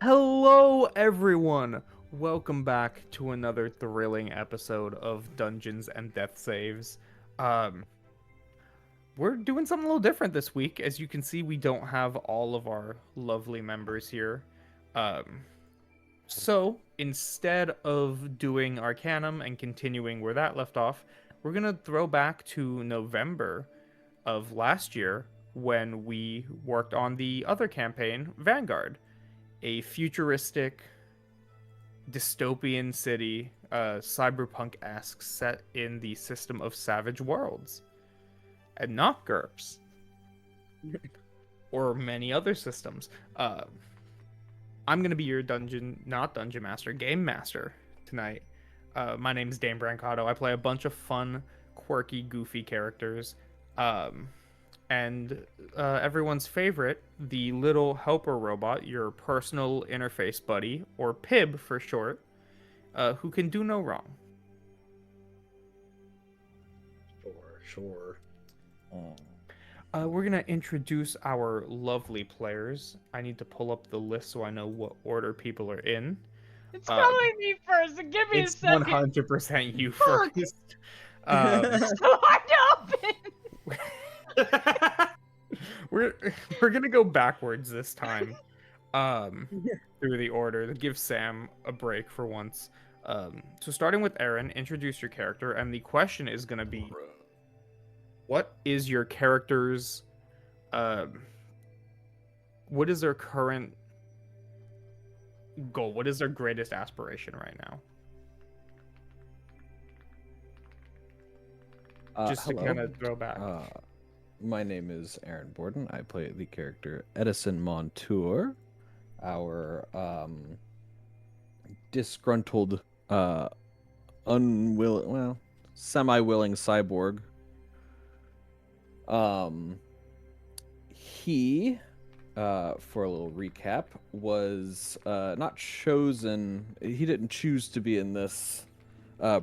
Hello, everyone. Welcome back to another thrilling episode of Dungeons and Death Saves. Um, we're doing something a little different this week. As you can see, we don't have all of our lovely members here. Um, so instead of doing Arcanum and continuing where that left off, we're gonna throw back to November of last year when we worked on the other campaign, Vanguard, a futuristic dystopian city, cyberpunk-esque, set in the system of Savage Worlds, and not GURPS, or many other systems. I'm gonna be your not dungeon master, game master tonight. My name's Dane Brancato. I play a bunch of fun, quirky, goofy characters. Um, and everyone's favorite, the little helper robot, your personal interface buddy, or PIB for short, who can do no wrong. Sure. We're gonna introduce our lovely players. I need to pull up the list so I know what order people are in. It's probably me first. Give me a It's second. 100% you Fuck. first. So hard to open. We're gonna go backwards this time. Through the order to give Sam a break for once. So starting with Aaron, introduce your character, and the question is gonna be, what is your character's what is their current goal? What is their greatest aspiration right now? Just Hello. to kind of throw back. My name is Aaron Borden. I play the character Edison Montour, our disgruntled, semi-willing cyborg. He, for a little recap, was not chosen. He didn't choose to be in this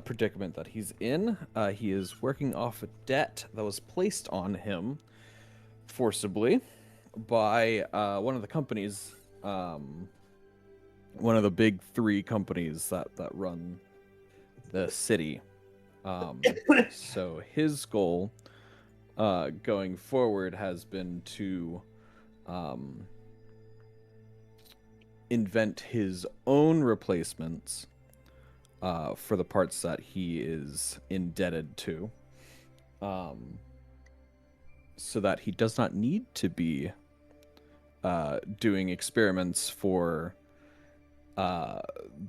predicament that he's in. He is working off a debt that was placed on him forcibly by one of the companies, one of the big three companies that run the city. So his goal going forward has been to invent his own replacements for the parts that he is indebted to, so that he does not need to be doing experiments for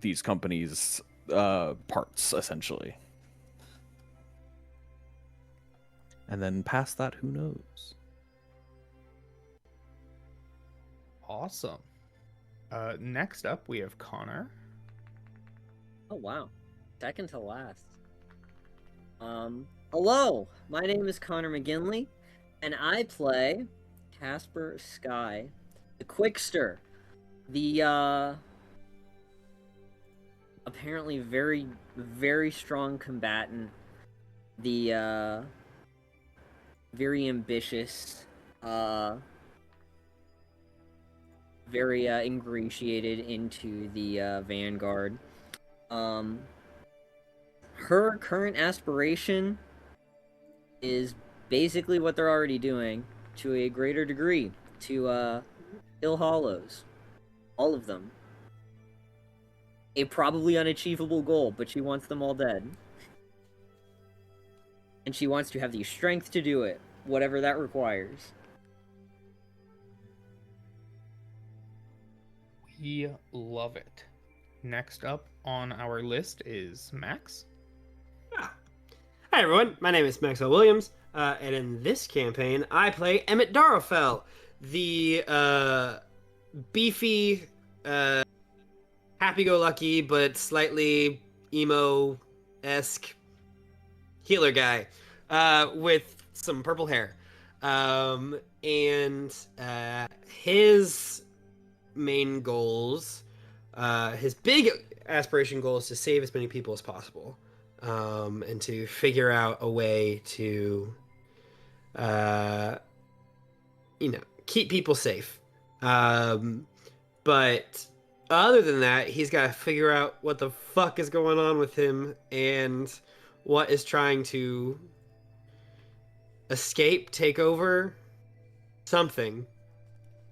these companies' parts, essentially. And then past that, who knows? Awesome. Next up, we have Connor. Oh wow, second to last. Hello, my name is Connor McGinley, and I play Kasper Sky, the Quickster, the apparently very, very strong combatant, the very ambitious, very ingratiated into the Vanguard. Her current aspiration is basically what they're already doing, to a greater degree, to kill hollows. All of them. A probably unachievable goal, but she wants them all dead. And she wants to have the strength to do it, whatever that requires. We love it. Next up on our list is Max. Hi everyone, my name is Maxwell Williams, and in this campaign, I play Emmett Darrowfell, the beefy, happy-go-lucky but slightly emo-esque healer guy with some purple hair, and his main goals, his big aspiration goal is to save as many people as possible. And to figure out a way to, keep people safe. But other than that, he's got to figure out what the fuck is going on with him and what is trying to escape, take over, something.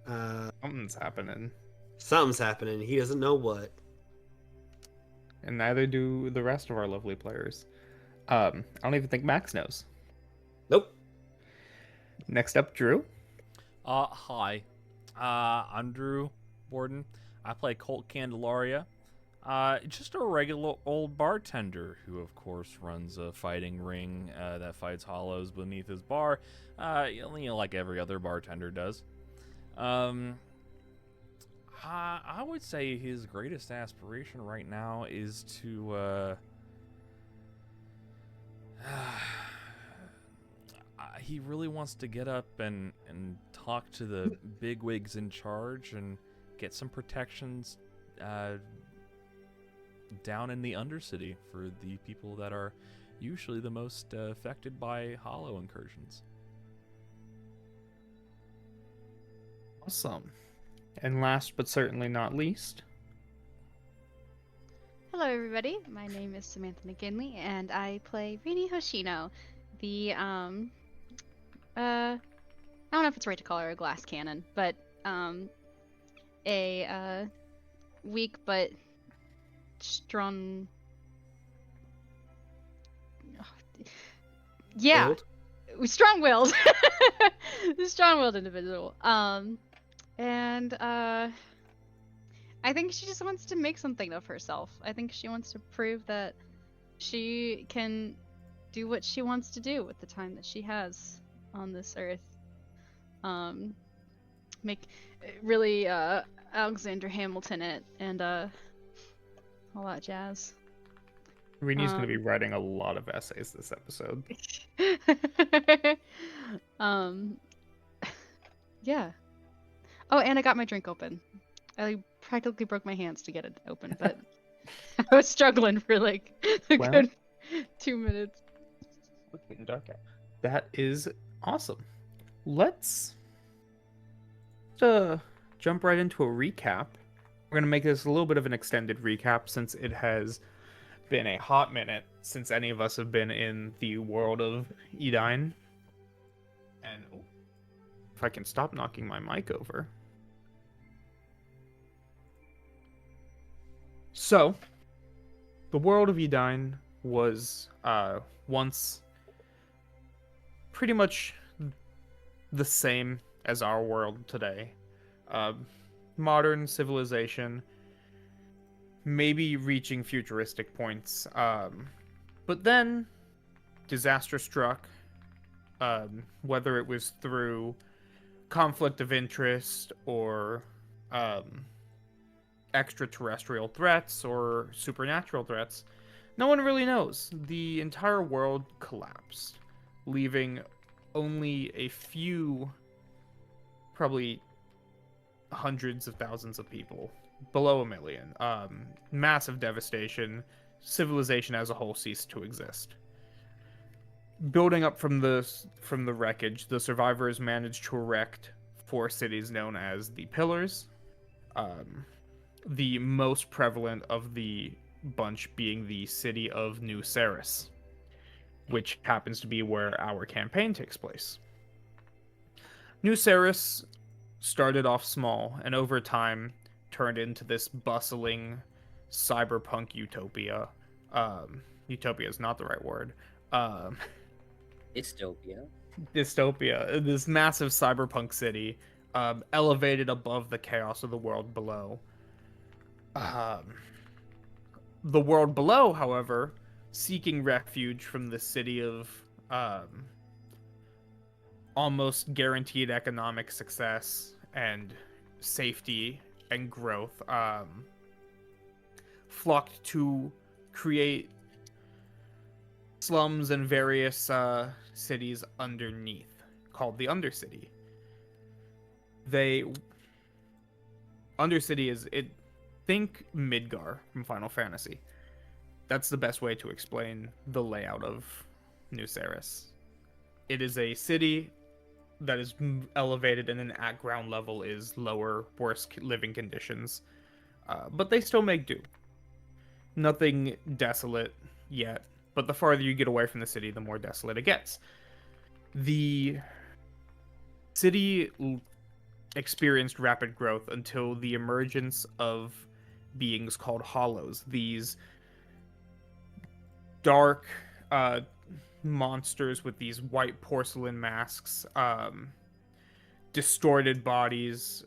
Something's happening. Something's happening. He doesn't know what. And neither do the rest of our lovely players. I don't even think Max knows. Nope. Next up, Drew. Hi. I'm Drew Borden. I play Colt Candelaria. Just a regular old bartender who, of course, runs a fighting ring that fights hollows beneath his bar, like every other bartender does. I would say his greatest aspiration right now is to, he really wants to get up and talk to the bigwigs in charge and get some protections down in the Undercity for the people that are usually the most affected by hollow incursions. Awesome. And last but certainly not least, Hello, everybody. My name is Samantha McGinley, and I play Rini Hoshino, the I don't know if it's right to call her a glass cannon, but a weak but strong. Yeah, Willed? strong-willed, strong-willed individual. And I think she just wants to make something of herself. I think she wants to prove that she can do what she wants to do with the time that she has on this earth. Make really Alexander Hamilton it and all that jazz. Rini's going to be writing a lot of essays this episode. Yeah. Oh, and I got my drink open. I practically broke my hands to get it open, but I was struggling for like a Well. good 2 minutes. That is awesome. Let's jump right into a recap. We're going to make this a little bit of an extended recap since it has been a hot minute since any of us have been in the world of Edine. And if I can stop knocking my mic over. So, the world of Edine was once pretty much the same as our world today. Modern civilization, maybe reaching futuristic points. But then, disaster struck, whether it was through conflict of interest or extraterrestrial threats or supernatural threats. No one really knows. The entire world collapsed, leaving only a few, probably hundreds of thousands of people, below 1 million. Massive devastation. Civilization as a whole ceased to exist. Building up from the wreckage, the survivors managed to erect 4 cities known as the Pillars. The most prevalent of the bunch being the city of New Ceres, which happens to be where our campaign takes place. New Ceres started off small and over time turned into this bustling cyberpunk utopia. Utopia is not the right word. Dystopia. Dystopia. This massive cyberpunk city, elevated above the chaos of the world below. The world below, however, seeking refuge from the city of almost guaranteed economic success and safety and growth, flocked to create slums and various cities underneath, called the Undercity. Undercity is it. Think Midgar from Final Fantasy. That's the best way to explain the layout of New Ceres. It is a city that is elevated, and then at ground level is lower, worse living conditions, but they still make do. Nothing desolate yet, but the farther you get away from the city, the more desolate it gets. The city experienced rapid growth until the emergence of beings called hollows. These dark monsters with these white porcelain masks, distorted bodies,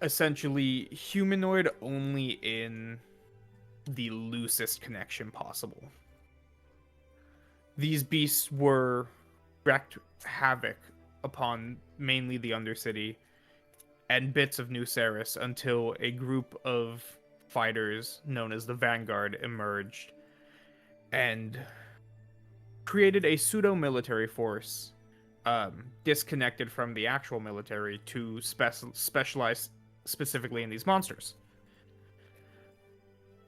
essentially humanoid only in the loosest connection possible. These beasts wreaked havoc upon mainly the Undercity and bits of New Ceres until a group of fighters known as the Vanguard emerged and created a pseudo-military force disconnected from the actual military to specialize specifically in these monsters.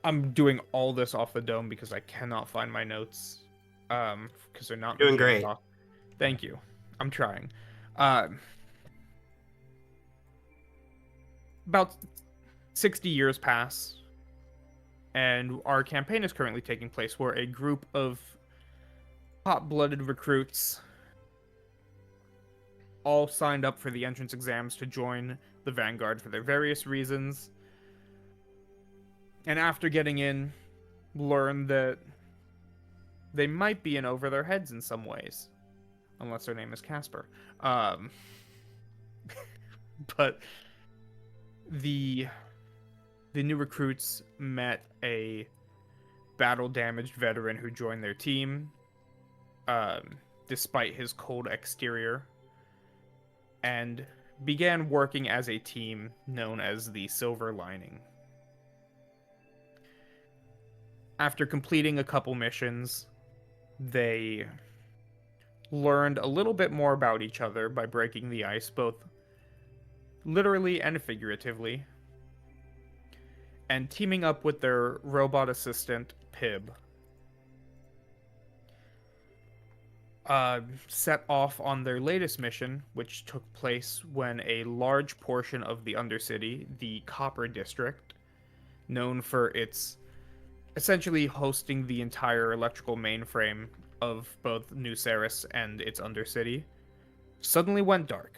I'm doing all this off the dome because I cannot find my notes because they're not Doing great. Thank you. I'm trying. About 60 years pass, and our campaign is currently taking place where a group of hot-blooded recruits all signed up for the entrance exams to join the Vanguard for their various reasons. And after getting in, learn that they might be in over their heads in some ways. Unless their name is Kasper. But the new recruits met a battle-damaged veteran who joined their team, despite his cold exterior, and began working as a team known as the Silver Lining. After completing a couple missions, they learned a little bit more about each other by breaking the ice, both literally and figuratively, and teaming up with their robot assistant, Pib. Set off on their latest mission, which took place when a large portion of the Undercity, the Copper District, known for its essentially hosting the entire electrical mainframe of both New Ceres and its Undercity, suddenly went dark,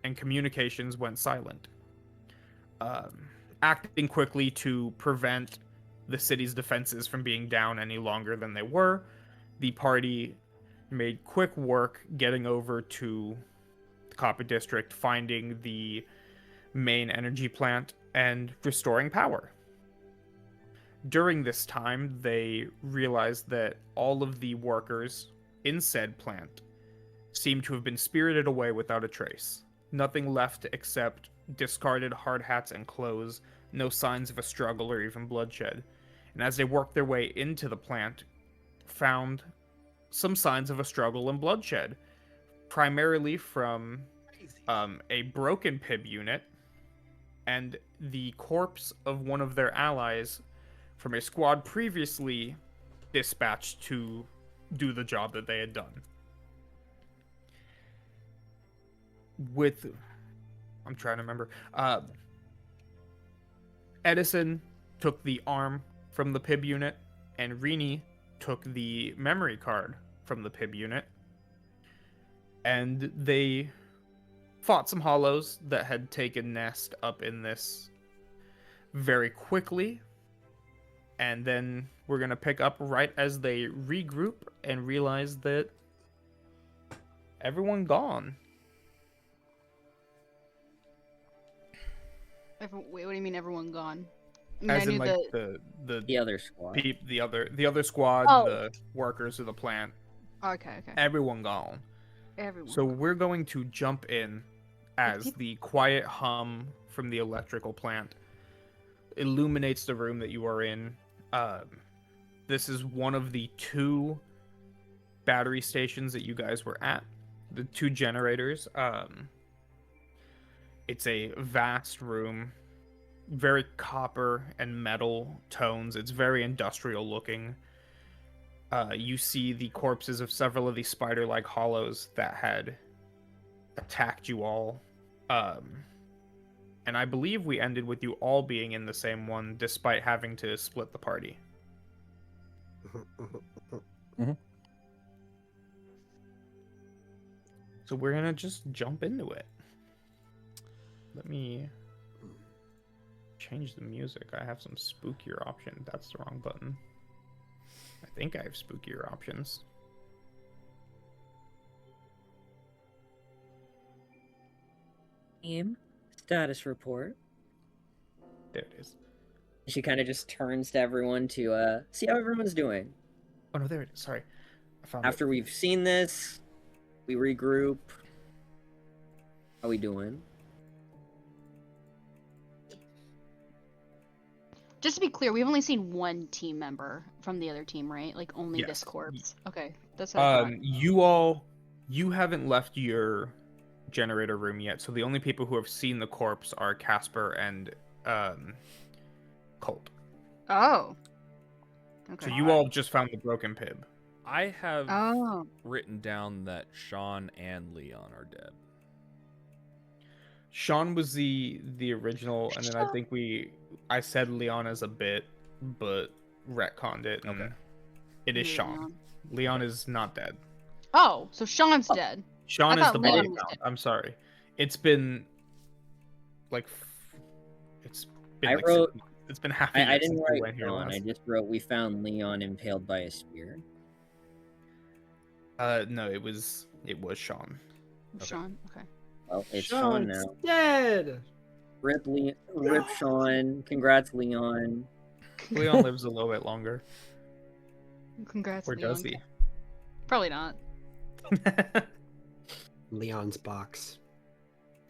and communications went silent. Acting quickly to prevent the city's defenses from being down any longer than they were, the party made quick work getting over to the Copper District, finding the main energy plant, and restoring power. During this time, they realized that all of the workers in said plant seemed to have been spirited away without a trace. Nothing left except discarded hard hats and clothes, no signs of a struggle or even bloodshed. And as they worked their way into the plant, found some signs of a struggle and bloodshed, primarily from a broken Pib unit and the corpse of one of their allies from a squad previously dispatched to do the job that they had done. I'm trying to remember. Edison took the arm from the Pib unit, and Rini took the memory card from the Pib unit. And they fought some hollows that had taken nest up in this very quickly. And then we're going to pick up right as they regroup and realize that everyone gone. Wait, what do you mean everyone gone? I mean, As I in, knew like, that. The other squad. the other squad, Oh. the workers of the plant, Okay. everyone gone. Everyone. So we're going to jump in as people- the quiet hum from the electrical plant illuminates the room that you are in. This is one of the 2 battery stations that you guys were at. The 2 generators. It's a vast room, very copper and metal tones. It's very industrial looking. You see the corpses of several of these spider-like hollows that had attacked you all. and I believe we ended with you all being in the same one, despite having to split the party. So we're gonna just jump into it. Let me change the music. I have some spookier option. That's the wrong button. I think I have spookier options. Team status report. There it is. She kind of just turns to everyone to see how everyone's doing. Oh no, there it is. Sorry. I found After we've seen this, we regroup. How we doing? Just to be clear, we've only seen one team member from the other team, right? Like only Yes. this corpse. Okay, that's what I thought. You haven't left your generator room yet, so the only people who have seen the corpse are Kasper and Colt. Oh. Okay. So you all just found the broken pib. I have Oh. written down that Sean and Leon are dead. Sean was the original, and then I Sean. think I said Leon as a bit, but retconned it. And Okay. it is Sean. Leon is not dead. Oh, so Sean's dead. Sean I is thought the Leon body was count. dead. I'm sorry. It's been it's been I like wrote- 6 months. It's been half a year I didn't since we write went here Leon. I last. just wrote we found Leon impaled by a spear. No, it was Sean. Sean. Okay. Well, it's Sean Sean's now. dead. Rip Sean. Congrats, Leon. Leon lives a little bit longer. Congrats, Or Leon. does he? Probably not. Leon's box.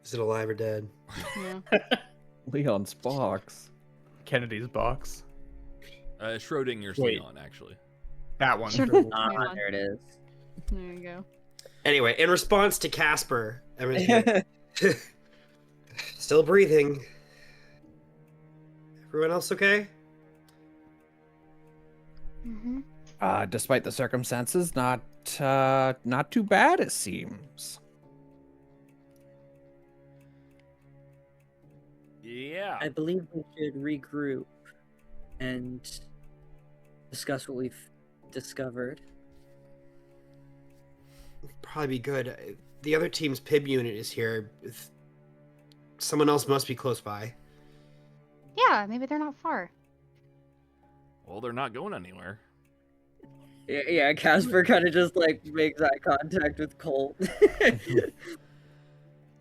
Is it alive or dead? Yeah. Leon's box. Kennedy's box. Schrodinger's Wait. Leon, actually. That one. Sure. Ah, Leon. there it is. There you go. Anyway, in response to Kasper, everyone's like, still breathing. Everyone else okay? Mm-hmm. Despite the circumstances, not too bad, it seems. Yeah. I believe we should regroup and discuss what we've discovered. Probably be good. The other team's PIB unit is here. Someone else must be close by. Yeah, maybe they're not far. Well, they're not going anywhere. Yeah, Kasper kind of just like makes eye contact with Colt.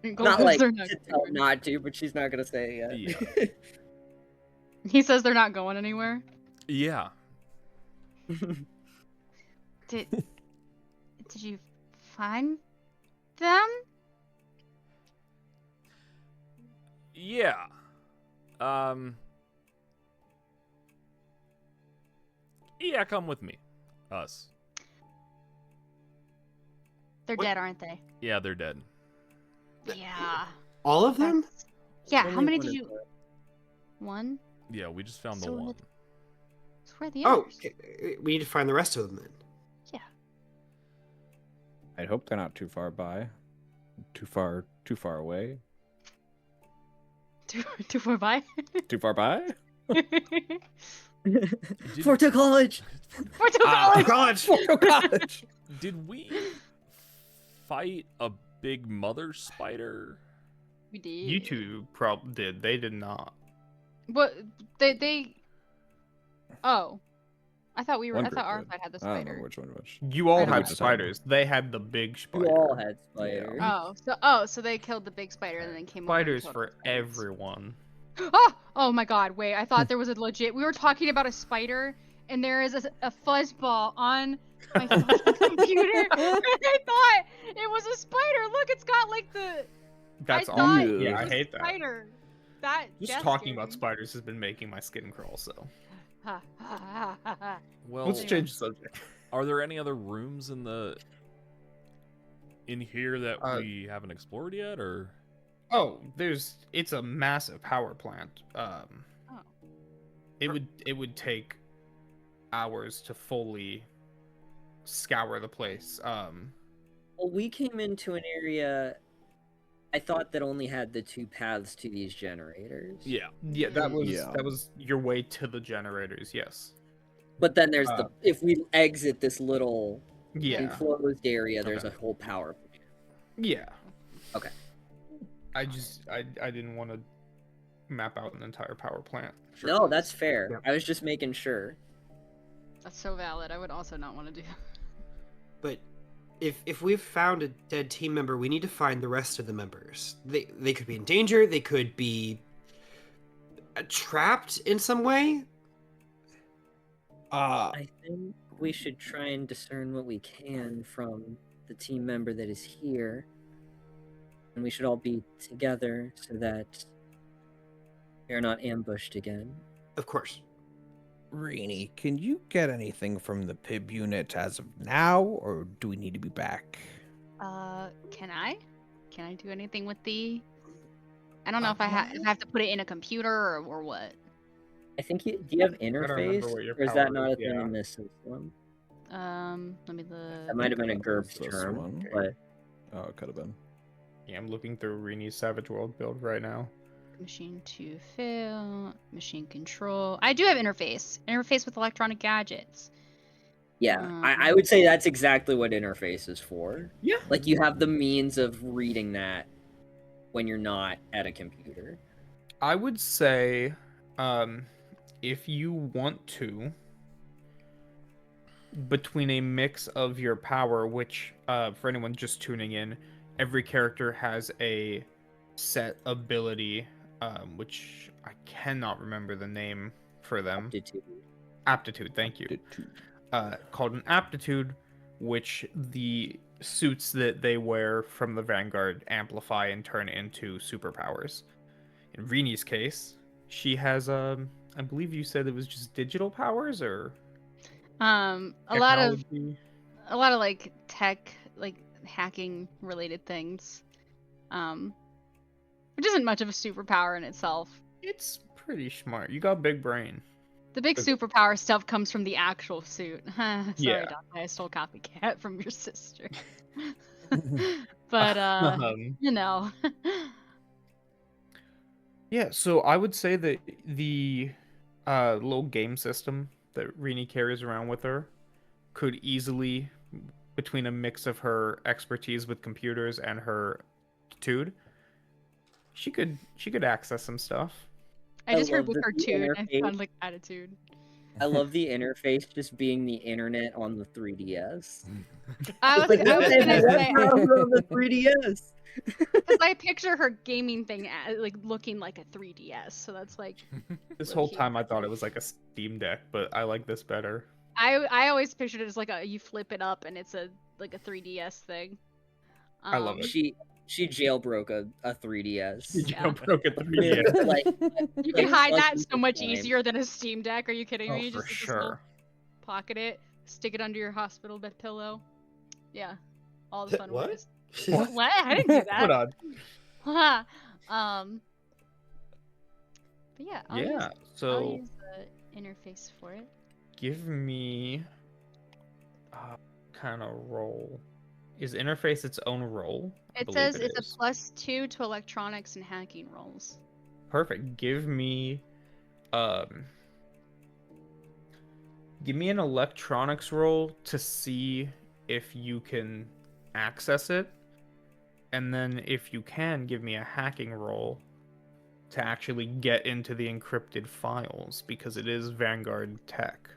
Not like They're to not tell going. not to, but she's not gonna say it yet. Yeah. He says they're not going anywhere. Yeah. Did you find them? Yeah. Yeah, come with me. Us. They're What? dead, aren't they? Yeah, they're dead. Yeah. All of them? That's- Yeah. How Only many one did is you? left. One. Yeah, we just found So the one. So where are the Oh, others? okay. We need to find the rest of them then. I hope they're not too far by. Too far away. Too far by. Too far by? Forto College. We're too college. College! Oh, gosh. Did we fight a big mother spider? We did. You two probably did. They did not. What? They. Oh. I thought we were. One I thought group our did. side had the I don't remember spider. which one was. You all I know had what you're spiders. They had the big spider. You all had spiders. So they killed the big spider and then came over and Spiders killed for the spiders. everyone. Oh my god, wait, I thought there was a legit. We were talking about a spider, and there is a fuzzball on my fucking computer. And I thought it was a spider. Look, it's got like the. That's I all. thought Ew. it Yeah, I was hate a that. spider. That Just that's talking about scary. spiders has been making my skin crawl. So Ha, ha, ha, ha, ha. Well, let's change the subject. are there any other rooms in here that Uh, we haven't explored yet, or? Oh, it's a massive power plant. Oh. It would take hours to fully scour the place. Well, we came into an area I thought that only had the 2 paths to these generators. Yeah. Yeah, that was Yeah. that was your way to the generators. Yes. But then there's Uh, if we exit this little Yeah. enclosed area, there's Okay. a whole power plant. Yeah. Okay. I didn't want to map out an entire power plant. No, that's fair. Yeah. I was just making sure. That's so valid. I would also not want to do. But if we've found a dead team member, we need to find the rest of the members. They could be in danger. They could be trapped in some way. I think we should try and discern what we can from the team member that is here. And we should all be together so that we are not ambushed again. Of course. Rini, can you get anything from the PIB unit as of now, or do we need to be back? Can I? Can I do anything with the? I don't know if I have to put it in a computer or what. I think do you have remember interface? what your Or is that power not a is, thing yeah. in this system? Let me look. That might have been a That was GURPS this term, one. but Oh, it could have been. Yeah, I'm looking through Rini's Savage World build right now. Machine to fail. Machine control. I do have interface. Interface with electronic gadgets. yeah, I would say that's exactly what interface is for. Yeah. Like you have the means of reading that when you're not at a computer. I would say, if you want to, between a mix of your power, which, for anyone just tuning in, every character has a set ability, which I cannot remember the name for them. Aptitude, thank you. Called an aptitude, which the suits that they wear from the Vanguard amplify and turn into superpowers. In Rini's case, she has I believe you said it was just digital powers or A lot of technology? like tech, like hacking related things. Which isn't much of a superpower in itself. It's pretty smart. You got a big brain. The big Okay. superpower stuff comes from the actual suit. Sorry, Yeah. Dante, I stole copycat from your sister. But you know. Yeah, so I would say that the little game system that Rini carries around with her could easily, between a mix of her expertise with computers and her attitude, she could access some stuff. I just heard love with that her the tune, I interface- sound like attitude. I love the interface just being the internet on the 3DS. I was Like, gonna say, on the 3DS. because I picture her gaming thing like looking like a 3DS, so that's like. This Really whole cute. time I thought it was like a Steam Deck, but I like this better. I always pictured it as like you flip it up and it's like a 3DS thing. I love it. She jailbroke a 3DS. You Yeah. broke a 3DS. like, You can hide that like so much time. easier than a Steam Deck. Are you kidding Oh, me? for Just with this little sure. pocket it, stick it under your hospital bed pillow. Yeah, all the fun What? ways. What? I didn't do Hold that. on. But yeah, I'll Yeah. I'll So use the interface for it. give me kind of role. Is interface its own role? I It believe says it it's is. a +2 to electronics and hacking rolls. Perfect. Give me an electronics roll to see if you can access it. And then if you can, give me a hacking roll to actually get into the encrypted files because it is Vanguard tech.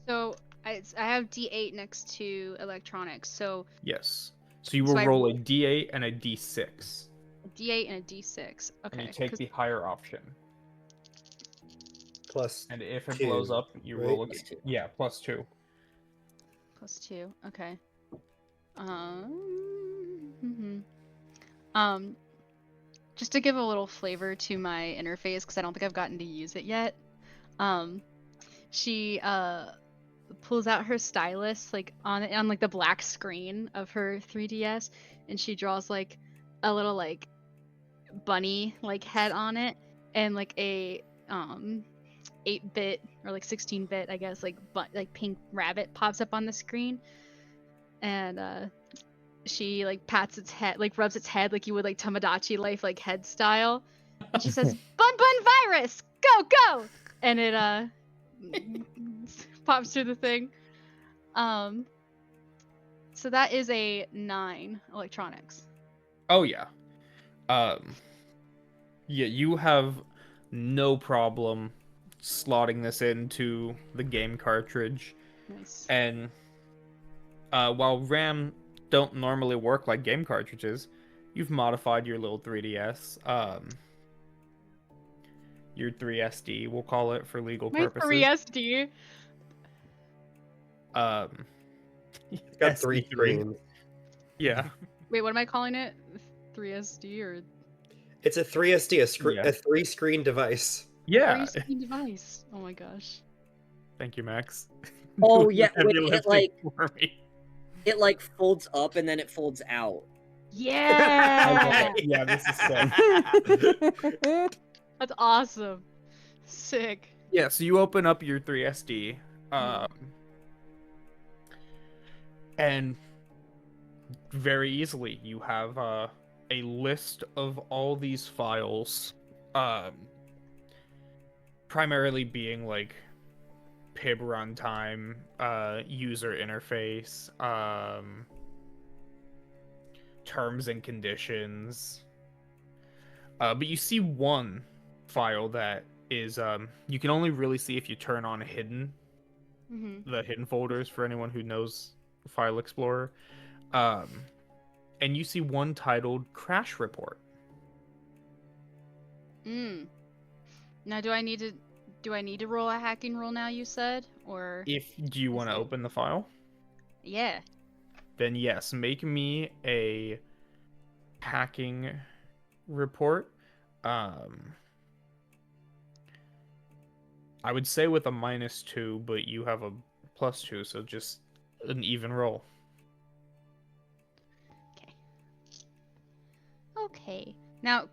So I have D8 next to electronics. So Yes. So you So will I roll a roll- D8 and a D6. a D8 and a D6. Okay. And you take 'cause- the higher option. Plus, And if it Two, blows up, you right? roll Plus again. two. Yeah, +2. +2. Okay. Just to give a little flavor to my interface, because I don't think I've gotten to use it yet. She pulls out her stylus like on like the black screen of her 3DS, and she draws like a little like bunny like head on it, and like a 8-bit or like 16-bit, I guess, like pink rabbit pops up on the screen, and she like pats its head, like rubs its head like you would like Tamagotchi life, like head style. And she says, "Bun Bun Virus, go go!" And it pops through the thing. So that is a 9 electronics. Oh yeah. Yeah, you have no problem slotting this into the game cartridge. Nice. And while RAM don't normally work like game cartridges, you've modified your little 3DS. Your 3SD, we'll call it for legal My purposes. 3SD. It's got 3 SD3. screens. Yeah. Wait, what am I calling it? 3SD or It's a 3SD, Yeah. a 3-screen device. Yeah. 3-screen device? Oh my gosh. Thank you, Max. Oh, yeah, Heavy wait, it, lifting like- for me. It like folds up and then it folds out. Yeah. Yeah, this is sick. That's awesome. Sick. Yeah, so you open up your 3SD, and very easily you have a list of all these files, primarily being like pib runtime, user interface, terms and conditions. But you see one file that is you can only really see if you turn on hidden, the hidden folders for anyone who knows File Explorer. And you see one titled Crash Report. Now do I need to roll a hacking roll now, you said? Or Do you want to open the file? yeah. Then yes, make me a hacking report. I would say with a -2, but you have a +2, so just an even roll. Okay. Now,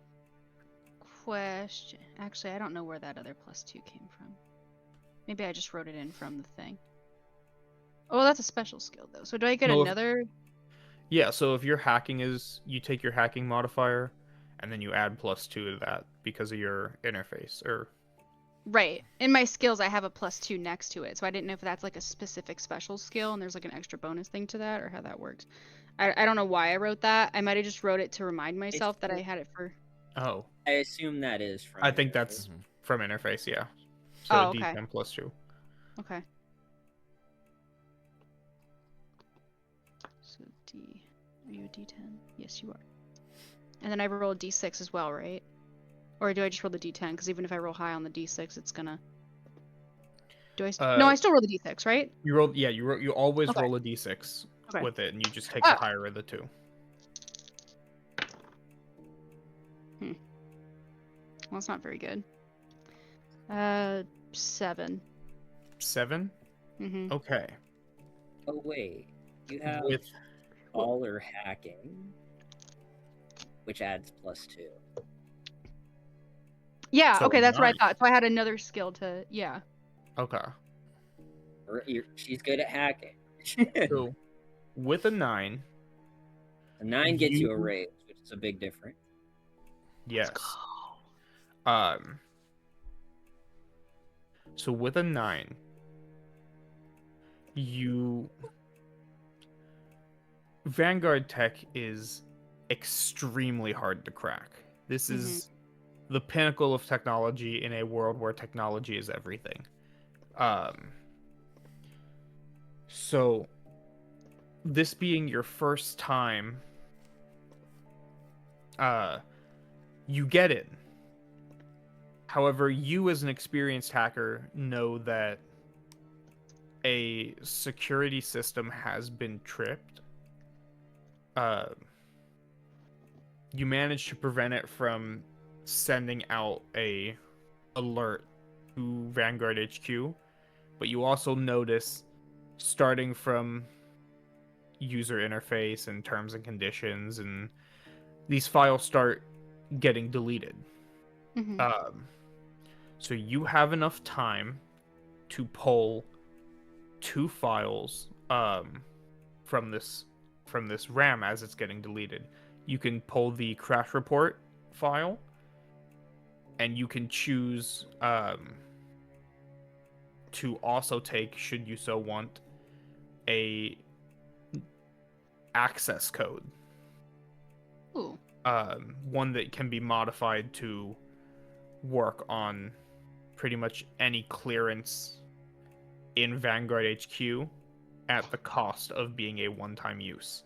question. Actually, I don't know where that other +2 came from. Maybe I just wrote it in from the thing. Oh, that's a special skill, though. So do I get No, if- another? Yeah, so if your hacking is, you take your hacking modifier, and then you add +2 to that because of your interface, or... Right. In my skills, I have a +2 next to it, so I didn't know if that's like a specific special skill and there's like an extra bonus thing to that, or how that works. I don't know why I wrote that. I might have just wrote it to remind myself that I had it for... Oh, I assume that is from. I think Interface. that's from interface, yeah. So Oh, okay. D10 +2. Okay. So D... Are you a D10? Yes, you are. And then I roll a D6 as well, right? Or do I just roll the D10? Because even if I roll high on the D6, it's gonna... Do I... no, I still roll the D6, right? You roll, yeah, you always Okay. roll a D6 Okay. with it, and you just take Oh. the higher of the two. Well, it's not very good. 7. 7? Mm-hmm. Okay. Oh wait, you have With all or hacking, which adds +2. Yeah, So okay, that's what I 9. thought. So I had another skill to... Yeah. okay. She's good at hacking. So with a 9, A 9 gets you a You- raise, which is a big difference. yes. So with a 9, Vanguard tech is extremely hard to crack. This is the pinnacle of technology in a world where technology is everything. So this being your first time, you get it. However, you as an experienced hacker know that a security system has been tripped. You managed to prevent it from sending out a alert to Vanguard HQ, but you also notice, starting from user interface and terms and conditions, and these files start getting deleted. Mm-hmm. So you have enough time to pull 2 files from this from this RAM as it's getting deleted. You can pull the crash report file, and you can choose to also take, should you so want, a access code. Ooh. One that can be modified to work on pretty much any clearance in Vanguard HQ at the cost of being a one-time use.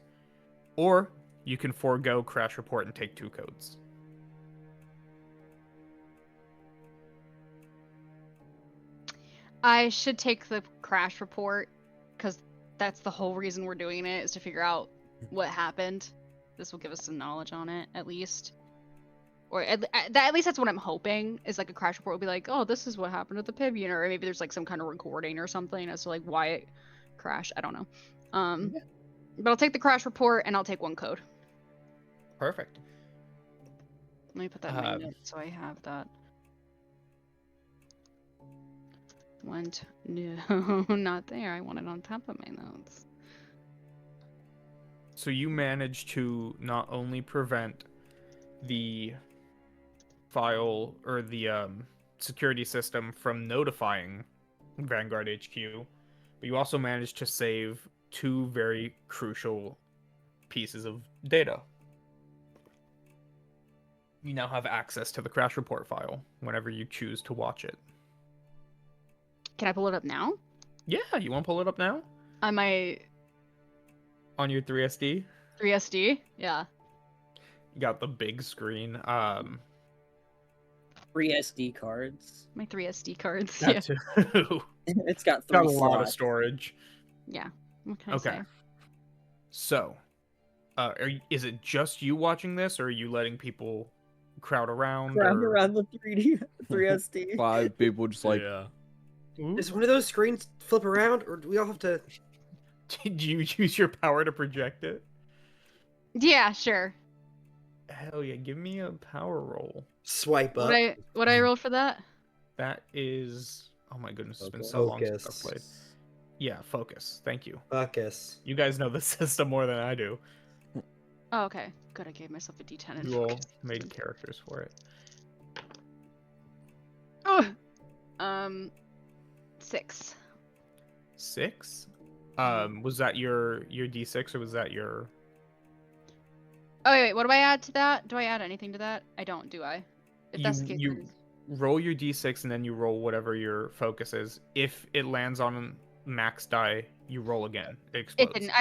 Or you can forego crash report and take 2 codes. I should take the crash report, because that's the whole reason we're doing it, is to figure out what happened. This will give us some knowledge on it, at least. Or at least that's what I'm hoping, is like a crash report will be like, oh, this is what happened at the PIB unit, or maybe there's like some kind of recording or something as to like why it crashed. I don't know. But I'll take the crash report and I'll take 1 code. Perfect. Let me put that in my notes so I have that. No, not there. I want it on top of my notes. So you managed to not only prevent the file or the security system from notifying Vanguard HQ, but you also managed to save 2 very crucial pieces of data. You now have access to the crash report file whenever you choose to watch it. Can I pull it up now? Yeah, you want to pull it up now? On my On your 3SD? 3SD? Yeah. You got the big screen. 3 SD cards. My 3SD cards. That Yeah. too. It's got 3 Got a lot of slots. storage. Yeah. What can I Okay. say? So, is it just you watching this, or are you letting people crowd around? Round or... around the 3SD. 5 people just like, yeah. Ooh. Does one of those screens flip around, or do we all have to? Did you use your power to project it? Yeah, sure. Hell yeah, give me a power roll. Swipe up. What I rolled for that? That is... Oh my goodness, it's been Focus. so long since I've played. Yeah, focus. Thank you. Focus. You guys know the system more than I do. Oh, okay. Good, I gave myself a D10 and You all focus. made characters for it. Oh. 6. 6? Was that your D6, or was that your... Oh wait, what do I add to that? Do I add anything to that? I don't, do I? If that's the case, you then- roll your d6 and then you roll whatever your focus is. If it lands on max die, you roll again. It explodes. it didn't.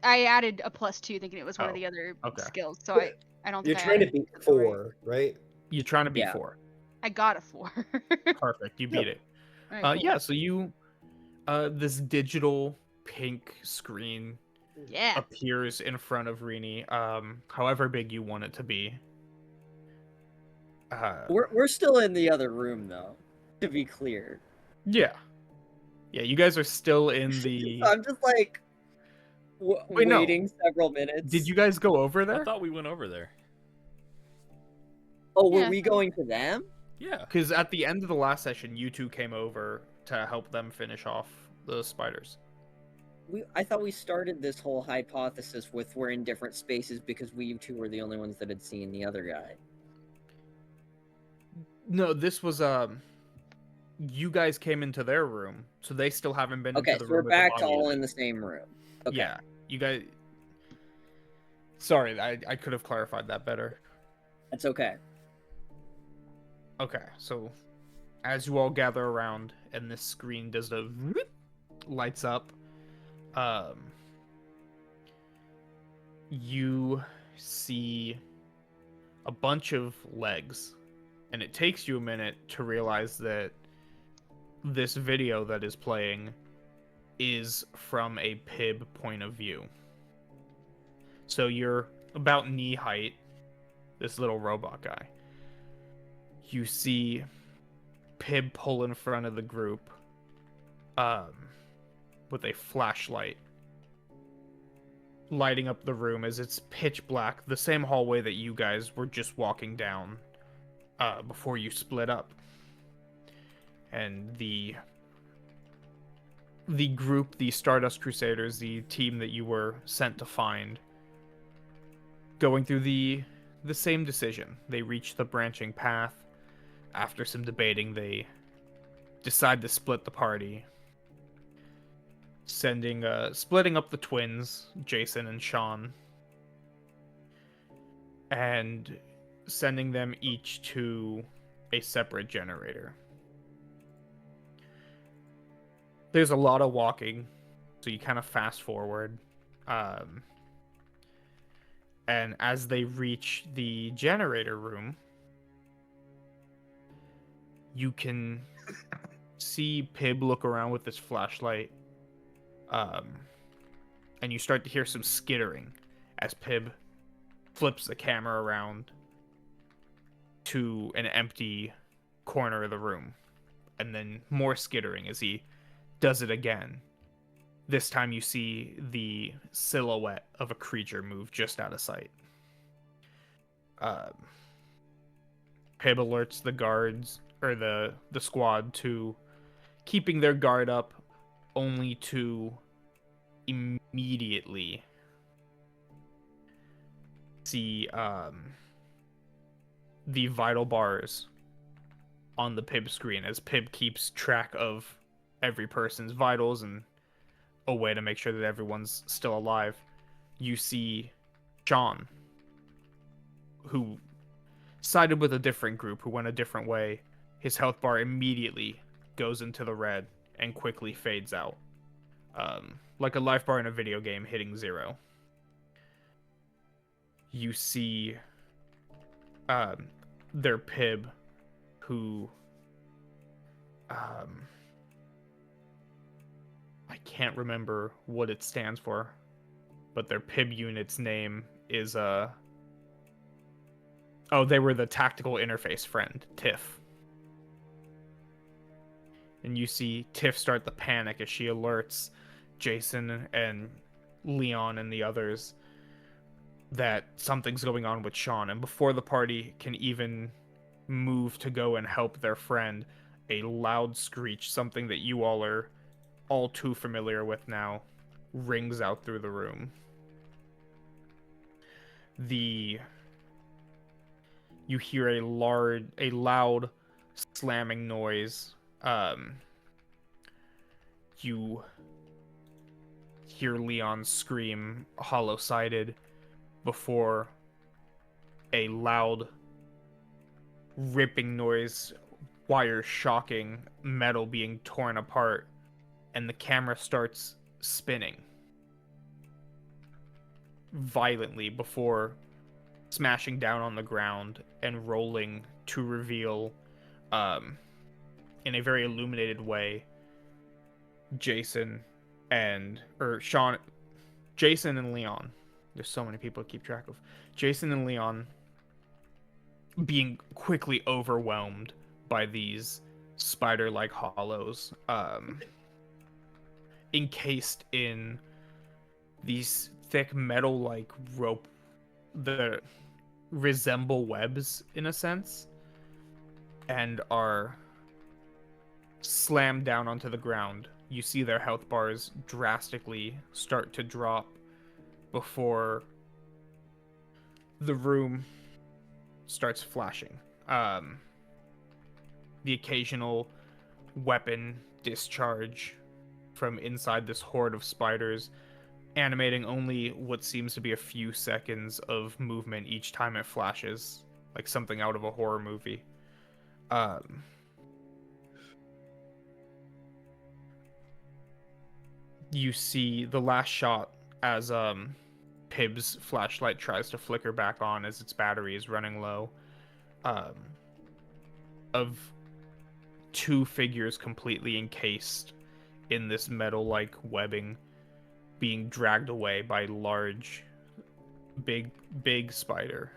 I added a +2 thinking it was one of Oh, the other okay. skills. So I don't You're think trying I to beat added the right- 4, right? You're trying to beat Yeah. 4. I got a 4. Perfect. You beat it. Alright, cool. Yeah, so you this digital pink screen Yeah. appears in front of Rini, however big you want it to be. We're still in the other room though, to be clear. Yeah, you guys are still in the... So I'm just like Wait, no. waiting several minutes. Did you guys go over there? I thought we went over there. Oh, were Yeah. we going to them? Yeah. Because at the end of the last session, you two came over to help them finish off the spiders. I thought we started this whole hypothesis with we're in different spaces because we 2 were the only ones that had seen the other guy. No, this was you guys came into their room, so they still haven't been Okay, into the so we're room. with the back to body all yet. in the same room. Okay. Yeah, you guys. Sorry, I could have clarified that better. That's okay. Okay, so as you all gather around and this screen does the lights up, you see a bunch of legs, and it takes you a minute to realize that this video that is playing is from a PIB point of view. So you're about knee height, this little robot guy. You see PIB pull in front of the group with a flashlight, lighting up the room as it's pitch black, the same hallway that you guys were just walking down before you split up. And the the group, the Stardust Crusaders, the team that you were sent to find, going through the same decision. They reach the branching path. After some debating, they decide to split the party, splitting up the twins, Jason and Sean, and sending them each to a separate generator. There's a lot of walking, so you kind of fast forward. And as they reach the generator room, you can see Pib look around with his flashlight. And you start to hear some skittering as Pib flips the camera around to an empty corner of the room. And then more skittering as he does it again. This time you see the silhouette of a creature move just out of sight. Pib alerts the guards, or the squad, to keeping their guard up, only to immediately see the vital bars on the Pib screen as Pib keeps track of every person's vitals and a way to make sure that everyone's still alive. You see Sean, who sided with a different group, who went a different way. His health bar immediately goes into the red and quickly fades out. Like a life bar in a video game hitting 0. You see their Pib, who I can't remember what it stands for, but their Pib unit's name is they were the tactical interface friend, Tiff. And you see Tiff start to panic as she alerts Jason and Leon and the others that something's going on with Sean. And before the party can even move to go and help their friend, a loud screech, something that you all are all too familiar with now, rings out through the room. You hear a loud slamming noise. You hear Leon scream, hollow-sided, before a loud ripping noise, wires shocking, metal being torn apart, and the camera starts spinning violently before smashing down on the ground and rolling to reveal, in a very illuminated way, Jason and Leon. There's so many people to keep track of. Jason and Leon being quickly overwhelmed by these spider-like hollows, encased in these thick metal-like rope that resemble webs in a sense, and are slammed down onto the ground. You see their health bars drastically start to drop before the room starts flashing. The occasional weapon discharge from inside this horde of spiders, animating only what seems to be a few seconds of movement each time it flashes, like something out of a horror movie. You see the last shot as Pib's flashlight tries to flicker back on as its battery is running low, of two figures completely encased in this metal-like webbing being dragged away by large, big spider.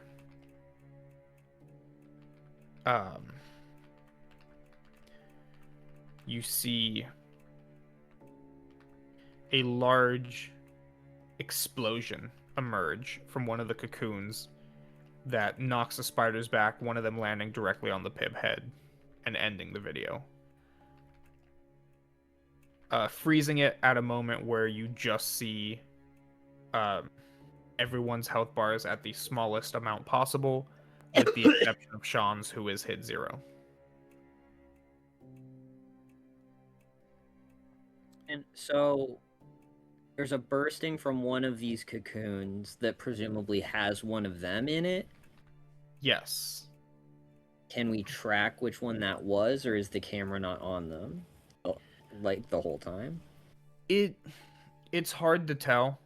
You see a large explosion emerge from one of the cocoons that knocks the spiders back, one of them landing directly on the Pib head and ending the video. freezing it at a moment where you just see everyone's health bars at the smallest amount possible, with the exception of Sean's, who is hit 0. And so there's a bursting from one of these cocoons that presumably has one of them in it. Yes. Can we track which one that was, or is the camera not on them, like the whole time? It's hard to tell,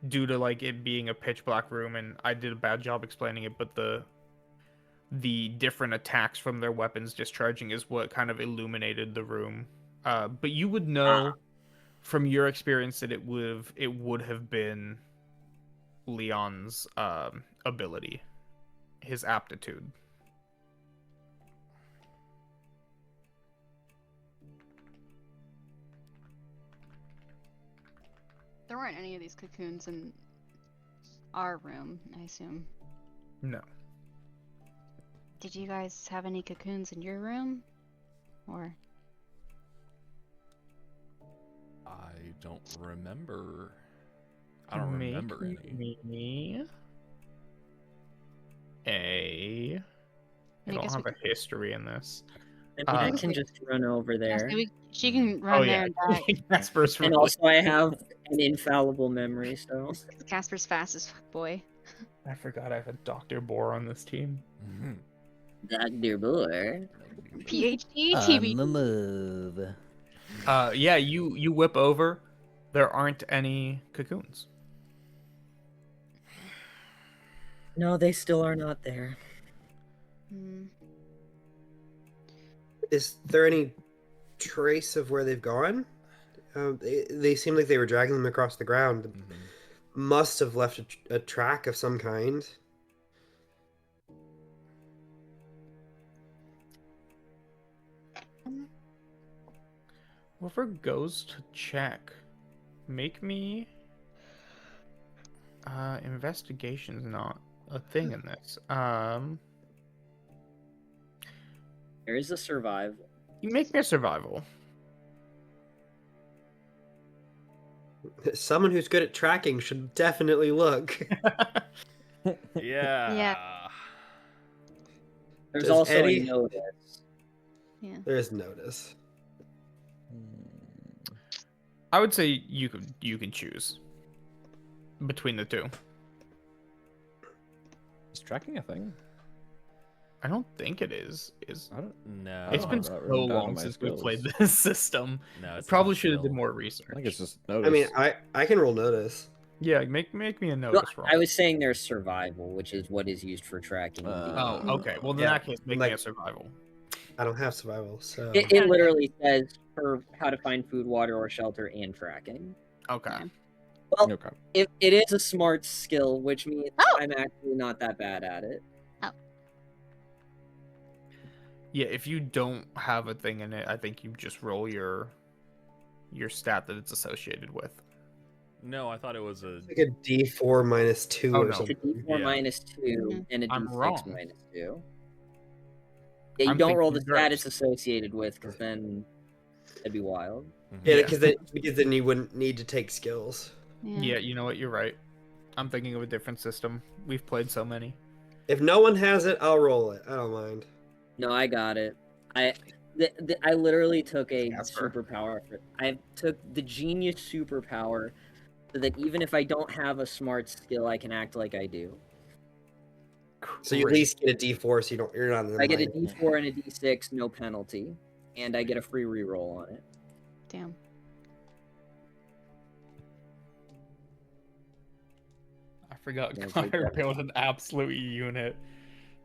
due to like it being a pitch black room, and I did a bad job explaining it, but the different attacks from their weapons discharging is what kind of illuminated the room. But you would know from your experience that it would have been Leon's ability, his aptitude. There weren't any of these cocoons in our room, I assume. No. Did you guys have any cocoons in your room? Or I don't remember. I don't remember any. Me I I don't guess have we a history in this. I mean, I Uh, can just run over there. she can run there and back. Casper's And really- also, I have an infallible memory, so. Casper's fast as fuck, boy. I forgot I have a Dr. Boar on this team. Mhm. Dr. Boar. PhD TV. move. Yeah, you whip over. There aren't any cocoons. No, they still are not there. Hmm. Is there any trace of where they've gone? They seem like they were dragging them across the ground. Mhm. Must have left a track of some kind. Whoever goes to check, make me. Investigation's not a thing in this. There is a survival. You make me a survival. Someone who's good at tracking should definitely look. Yeah. There's Does also Eddie- a notice. Yeah. There's notice. I would say you can choose between the two. Is tracking a thing? I don't think it is. I don't. No. It's don't been have that so written down in long my since we played skills. this system. No, it's Probably not should have skill. did more research. I think it's just notice. I mean, I can roll notice. Yeah, make me a No, notice roll. I was saying there's survival, which is what is used for tracking. Oh, okay. Well, in Yeah, that case, make me like- a survival. I don't have survival, so It literally says for how to find food, water, or shelter, and tracking. Okay. Yeah. Well, Okay. it is a smart skill, which means Oh! I'm actually not that bad at it. Yeah, if you don't have a thing in it, I think you just roll your stat that it's associated with. No, I thought it was a. like a D4 minus 2 Oh, or no. It's a something. D4 Yeah. minus 2 and a I'm D6 wrong. minus 2. Yeah, you I'm don't roll the thinking stat GURPS. it's associated with, because then that'd be wild. Yeah, Yeah. because then you wouldn't need to take skills. Yeah, you know what? You're right. I'm thinking of a different system. We've played so many. If no one has it, I'll roll it. I don't mind. No, I got it. I literally took a Kasper. superpower. I took the genius superpower so that even if I don't have a smart skill, I can act like I do. So you at Great. least get a D4, so you're not in the I get a minus. D4 and a D6, no penalty, and I get a free reroll on it. Damn. I forgot Yeah, take Connor that. built an absolute unit.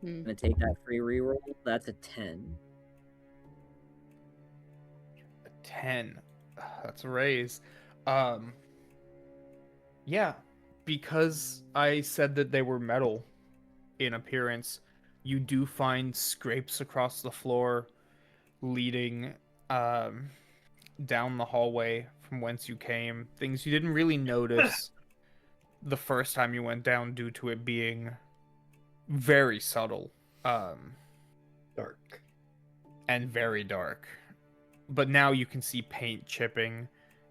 Hmm. I'm gonna take that free reroll. That's a 10. 10. That's a raise. Yeah, because I said that they were metal in appearance, you do find scrapes across the floor leading down the hallway from whence you came. Things you didn't really notice the first time you went down due to it being very subtle Dark. and very dark. but now you can see paint chipping.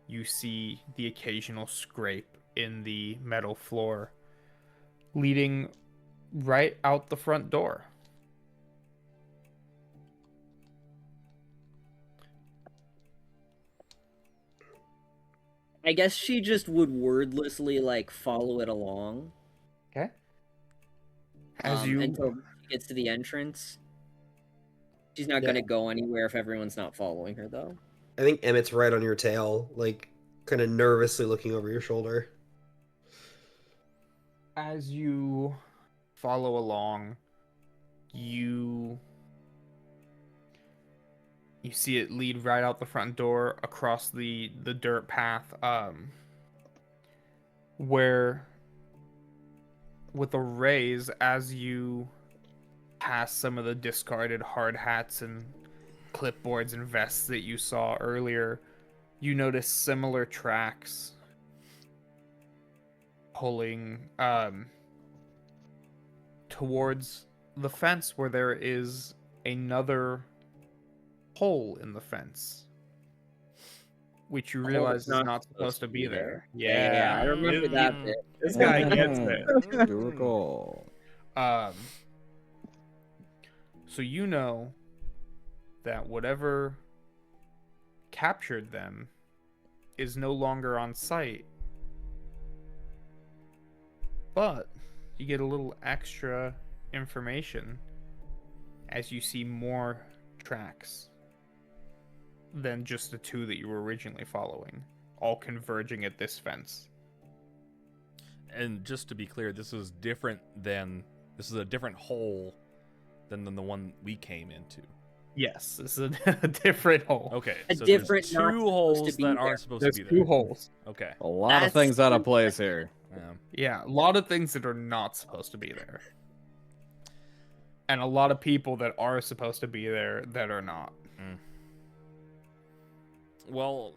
You see the occasional scrape in the metal floor, leading right out the front door. I guess she just would wordlessly like follow it along. Okay. As you Until she gets to the entrance. She's not Yeah. gonna go anywhere if everyone's not following her, though. I think Emmett's right on your tail, like kind of nervously looking over your shoulder. as you follow along, you see it lead right out the front door across the dirt path, where with a raise, as you pass some of the discarded hard hats and clipboards and vests that you saw earlier, you notice similar tracks pulling towards the fence, where there is another hole in the fence, which you A hole realize that's is not supposed to be there. Yeah, I remember that bit. This guy gets it. Do recall. So you know that whatever captured them is no longer on site, but you get a little extra information as you see more tracks than just the two that you were originally following, all converging at this fence. And just to be clear, this is a different hole than the one we came into. Yes, this is a different hole. Okay, A so different there's not two supposed holes to be that there. aren't supposed There's to be two there. holes. Okay. A lot of That's things out of place here. Yeah, a lot of things that are not supposed to be there. And a lot of people that are supposed to be there that are not. Well,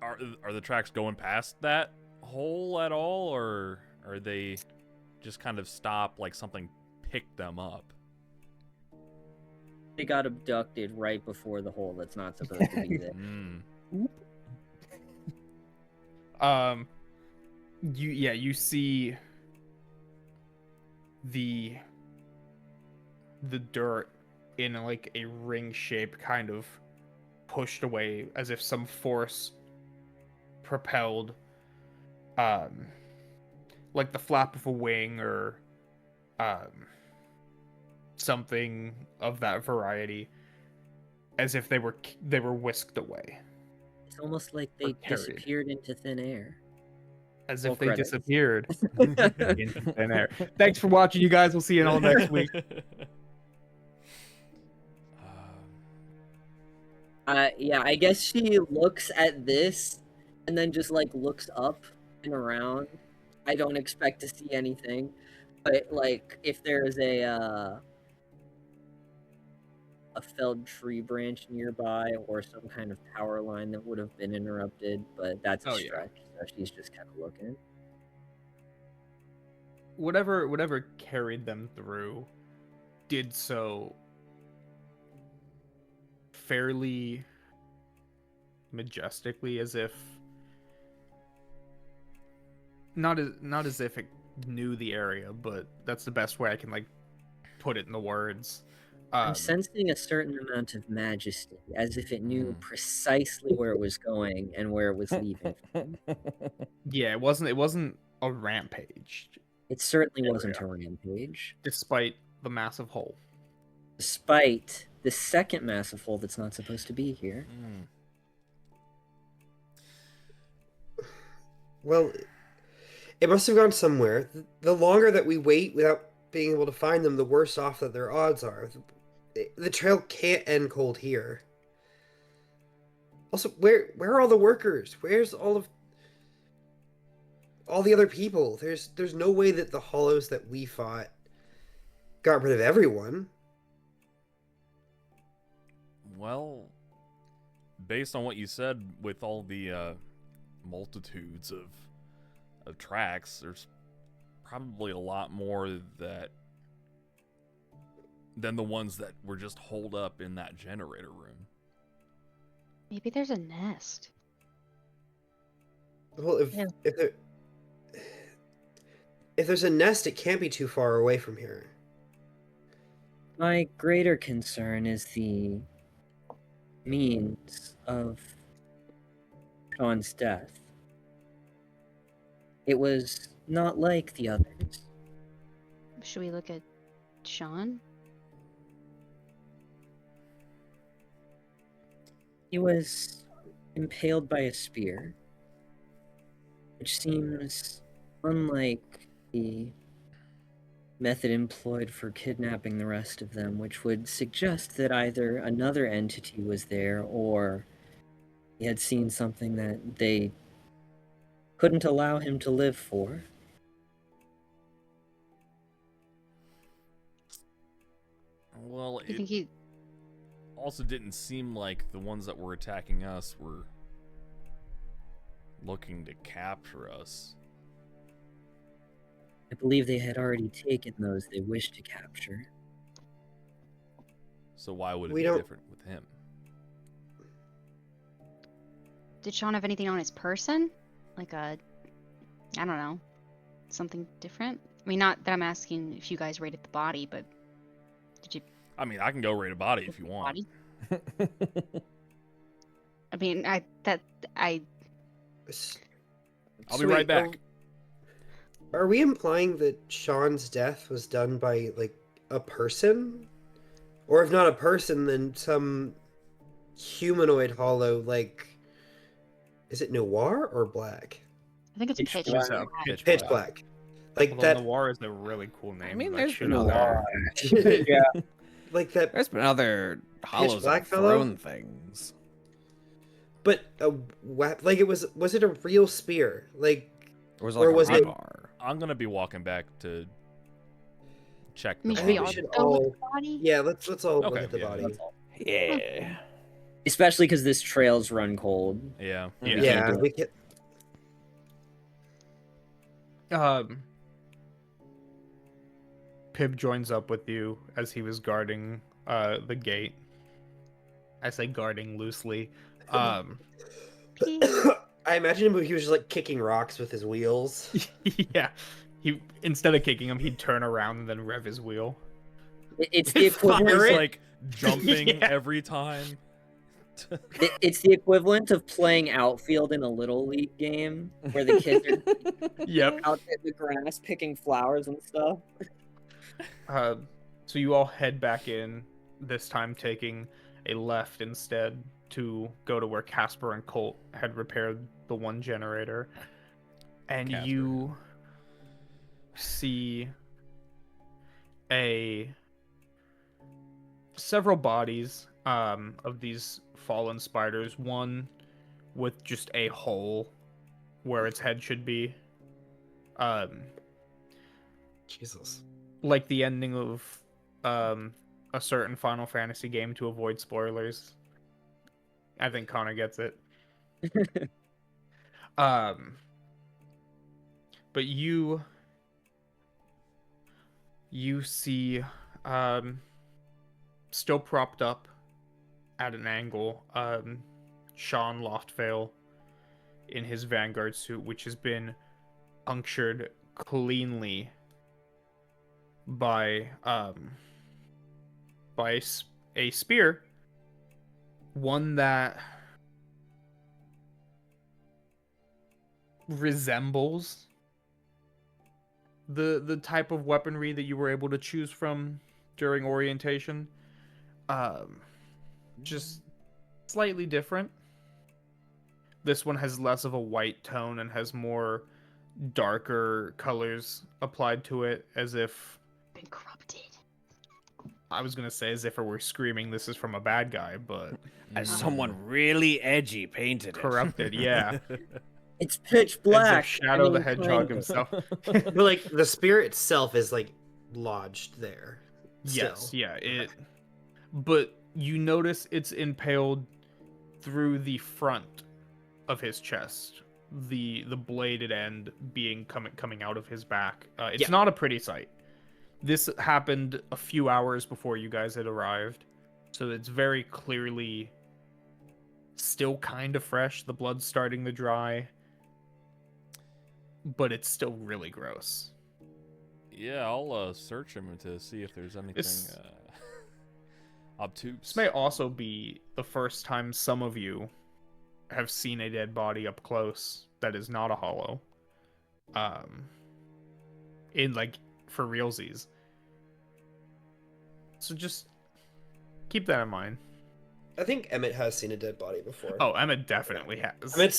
are the tracks going past that hole at all, or are they just kind of stop like something picked them up? They got abducted right before the hole that's not supposed to be there. You see the dirt in like a ring shape, kind of pushed away as if some force propelled like the flap of a wing or something of that variety, as if they were whisked away, It's almost like they carried. disappeared into thin air. as Roll if they credits. disappeared into thin air. Thanks for watching, you guys. We'll see you all next week. Yeah, I guess she looks at this and then just like looks up and around. I don't expect to see anything, but like if there's a felled tree branch nearby or some kind of power line that would have been interrupted, but that's a Oh, yeah. stretch. So she's just kind of looking. Whatever carried them through did so fairly majestically, as if not as if it knew the area, but that's the best way I can like put it in the words. I'm sensing a certain amount of majesty, as if it knew precisely where it was going and where it was leaving. Yeah, it wasn't a rampage, It certainly wasn't a rampage, despite the massive hole. despite the second massive hole that's not supposed to be here. Well, it must have gone somewhere. The longer that we wait without being able to find them, the worse off that their odds are. The trail can't end cold here. Also, where are all the workers? Where's all the other people? There's no way that the hollows that we fought got rid of everyone. Well, based on what you said, with all the multitudes of tracks, there's probably a lot more than the ones that were just holed up in that generator room. Maybe there's a nest. Well, if there's a nest, it can't be too far away from here. My greater concern is the means of Sean's death. It was not like the others. Should we look at Sean? He was impaled by a spear, which seems unlike the method employed for kidnapping the rest of them, which would suggest that either another entity was there or he had seen something that they couldn't allow him to live for. Well, You it think he? also didn't seem like the ones that were attacking us were looking to capture us. I believe they had already taken those they wished to capture. So why would it We be don't- different with him? Did Sean have anything on his person? Like I don't know, something different? I mean, not that I'm asking if you guys raided the body, but did you I mean, I can go raid a body if you want. body? I mean, I. I'll be right back. Are we implying that Sean's death was done by, like, a person? Or if not a person, then some humanoid hollow, like... Is it noir or black? I think it's Pitch pitch. black. black. Pitch black. Like Although that... Noir is a really cool name. I mean, that there's should been have other, Yeah. like that... there's been other hollows that black have fellow? thrown things. But, like, was it a real spear? Like, Or was it Or like was a it- bar? I'm gonna be walking back to check I mean, the should we body. all should go with all- the body? yeah, let's all look Okay, at the yeah, body. that's Yeah. Especially because this trail's run cold. Yeah. Yeah. Yeah, do it. we can... Pib joins up with you as he was guarding the gate. I say guarding loosely. I imagine him, he was just, like, kicking rocks with his wheels. Yeah, he instead of kicking him, he'd turn around and then rev his wheel. It's the equivalent. Fire He's it? like jumping Yeah. every time. It's the equivalent of playing outfield in a little league game where the kids are Yep. out in the grass picking flowers and stuff. So you all head back in, this time taking a left instead to go to where Kasper and Colt had repaired the one generator. And Kasper. you see several bodies of these fallen spiders, one with just a hole where its head should be. Jesus. Like the ending of a certain Final Fantasy game, to avoid spoilers. I think Connor gets it. But you see still propped up at an angle, Sean Loftvale in his Vanguard suit, which has been punctured cleanly by a spear, one that resembles the type of weaponry that you were able to choose from during orientation. Just slightly different. This one has less of a white tone and has more darker colors applied to it, as if Been corrupted. I was gonna say as if it were screaming this is from a bad guy, but As someone really edgy painted it. corrupted, yeah. It's pitch As if black. Shadow I mean, the Hedgehog kind of. himself. But, like, the spear itself is, like, lodged there. Yes, still. yeah, it. But you notice it's impaled through the front of his chest, the bladed end being coming out of his back. It's Yeah. not a pretty sight. This happened a few hours before you guys had arrived, so it's very clearly still kind of fresh. The blood's starting to dry, but it's still really gross. Yeah, I'll search him to see if there's anything This obtuse. may also be the first time some of you have seen a dead body up close that is not a hollow. In like for realsies. So just keep that in mind. I think Emmett has seen a dead body before. Oh, Emmett definitely has. Emmett's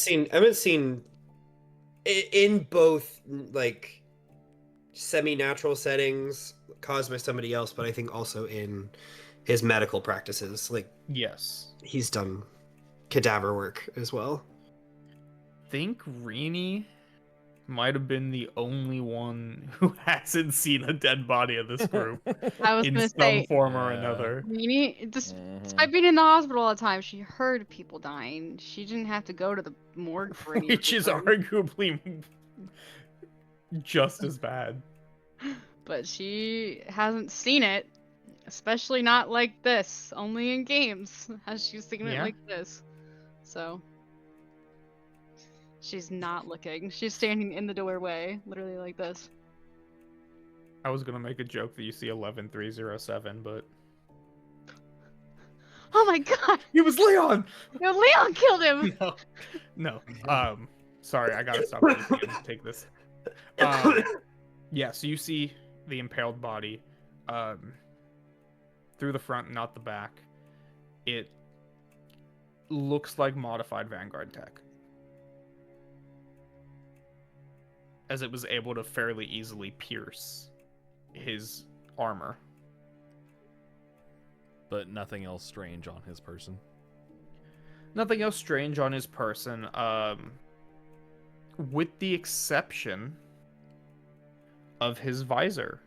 seen in both like semi-natural settings caused by somebody else, but I think also in his medical practices. Like, Yes. he's done cadaver work as well. Think Rini might have been the only one who hasn't seen a dead body of this group I was in gonna some say, form or Yeah. another. Rini, despite being in the hospital all the time, she heard people dying. She didn't have to go to the morgue for any of Which the is time. arguably just as bad. But she hasn't seen it, especially not like this. Only in games has she seen it Yeah. like this. So she's not looking. She's standing in the doorway, literally like this. I was gonna make a joke that you see 11307, but Oh my god! it was Leon. No, Leon killed him. No. Sorry, I gotta stop using him to take this. Yeah, so you see the impaled body through the front, not the back. It looks like modified Vanguard tech, as it was able to fairly easily pierce his armor. But nothing else strange on his person. Nothing else strange on his person, with the exception of his visor,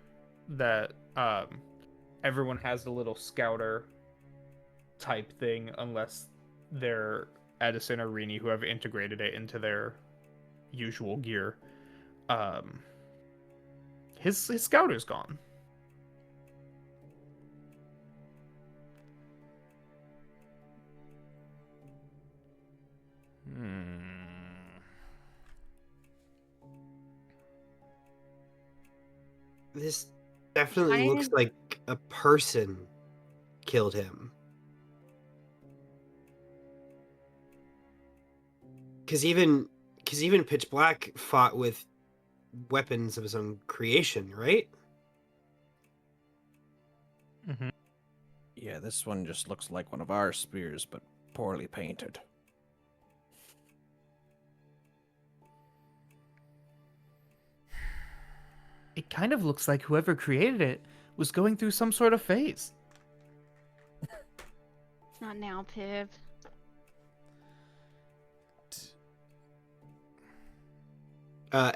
that everyone has the little scouter type thing, unless they're Edison or Rini, who have integrated it into their usual gear. His scouter's gone. This definitely looks like a person killed him. Because even Pitch Black fought with weapons of his own creation, right? Mm-hmm. Yeah, this one just looks like one of our spears, but poorly painted. It kind of looks like whoever created it was going through some sort of phase. Not now, Piv.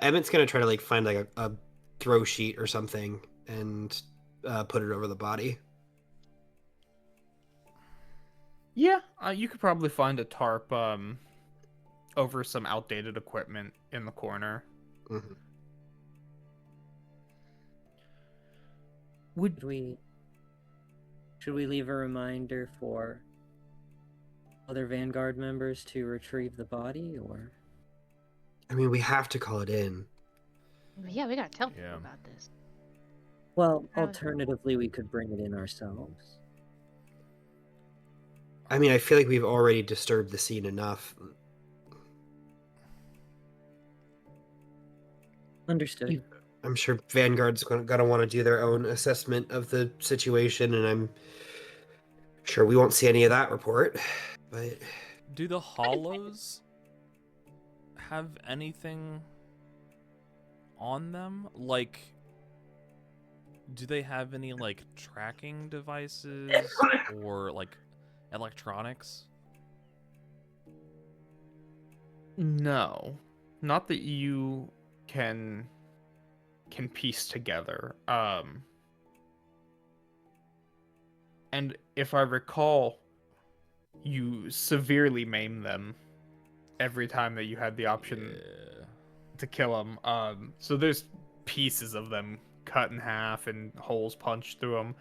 Emmett's gonna try to like find like a throw sheet or something and put it over the body. Yeah, you could probably find a tarp over some outdated equipment in the corner. Mm-hmm. Should we leave a reminder for other Vanguard members to retrieve the body, or? I mean, we have to call it in. Yeah, we gotta tell people Yeah. about this. Well, How- alternatively, we could bring it in ourselves. I mean, I feel like we've already disturbed the scene enough. Understood. I'm sure Vanguard's gonna want to do their own assessment of the situation, and I'm sure we won't see any of that report. But Do the hollows have anything on them? Like, do they have any, like, tracking devices or, like, electronics? No, not that you can piece together. And if I recall, you severely maim them every time that you had the option Yeah. to kill them. So there's pieces of them cut in half and holes punched through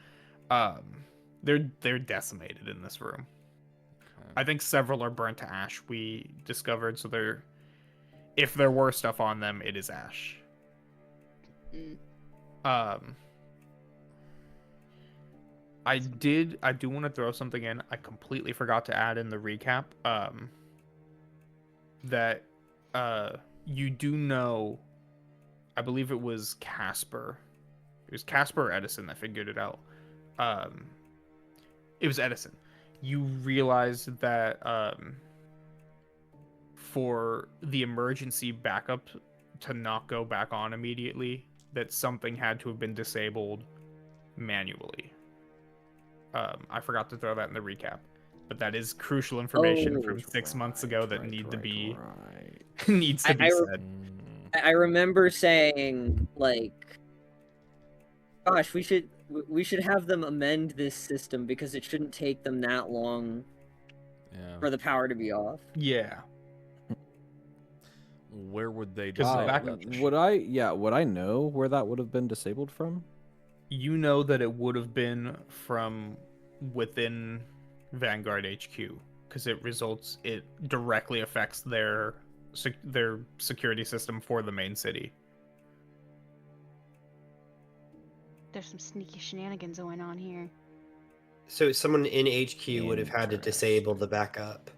them. They're decimated in this room. I think several are burnt to ash. We discovered, so if there were stuff on them, it is ash. Mm. I do want to throw something in. I completely forgot to add in the recap. That you do know, I believe it was Kasper. It was Kasper or Edison that figured it out. It was Edison. You realized that for the emergency backup to not go back on immediately, that something had to have been disabled manually. I forgot to throw that in the recap, but that is crucial information from 6 months ago that needs to be said. I remember saying, like, gosh, we should have them amend this system because it shouldn't take them that long for the power to be off. Yeah. Where would they Because disable backup. it? Would I know where that would have been disabled from? You know that it would have been from within Vanguard HQ because it directly affects their security system for the main city. There's some sneaky shenanigans going on here. So someone in HQ would have had to disable the backup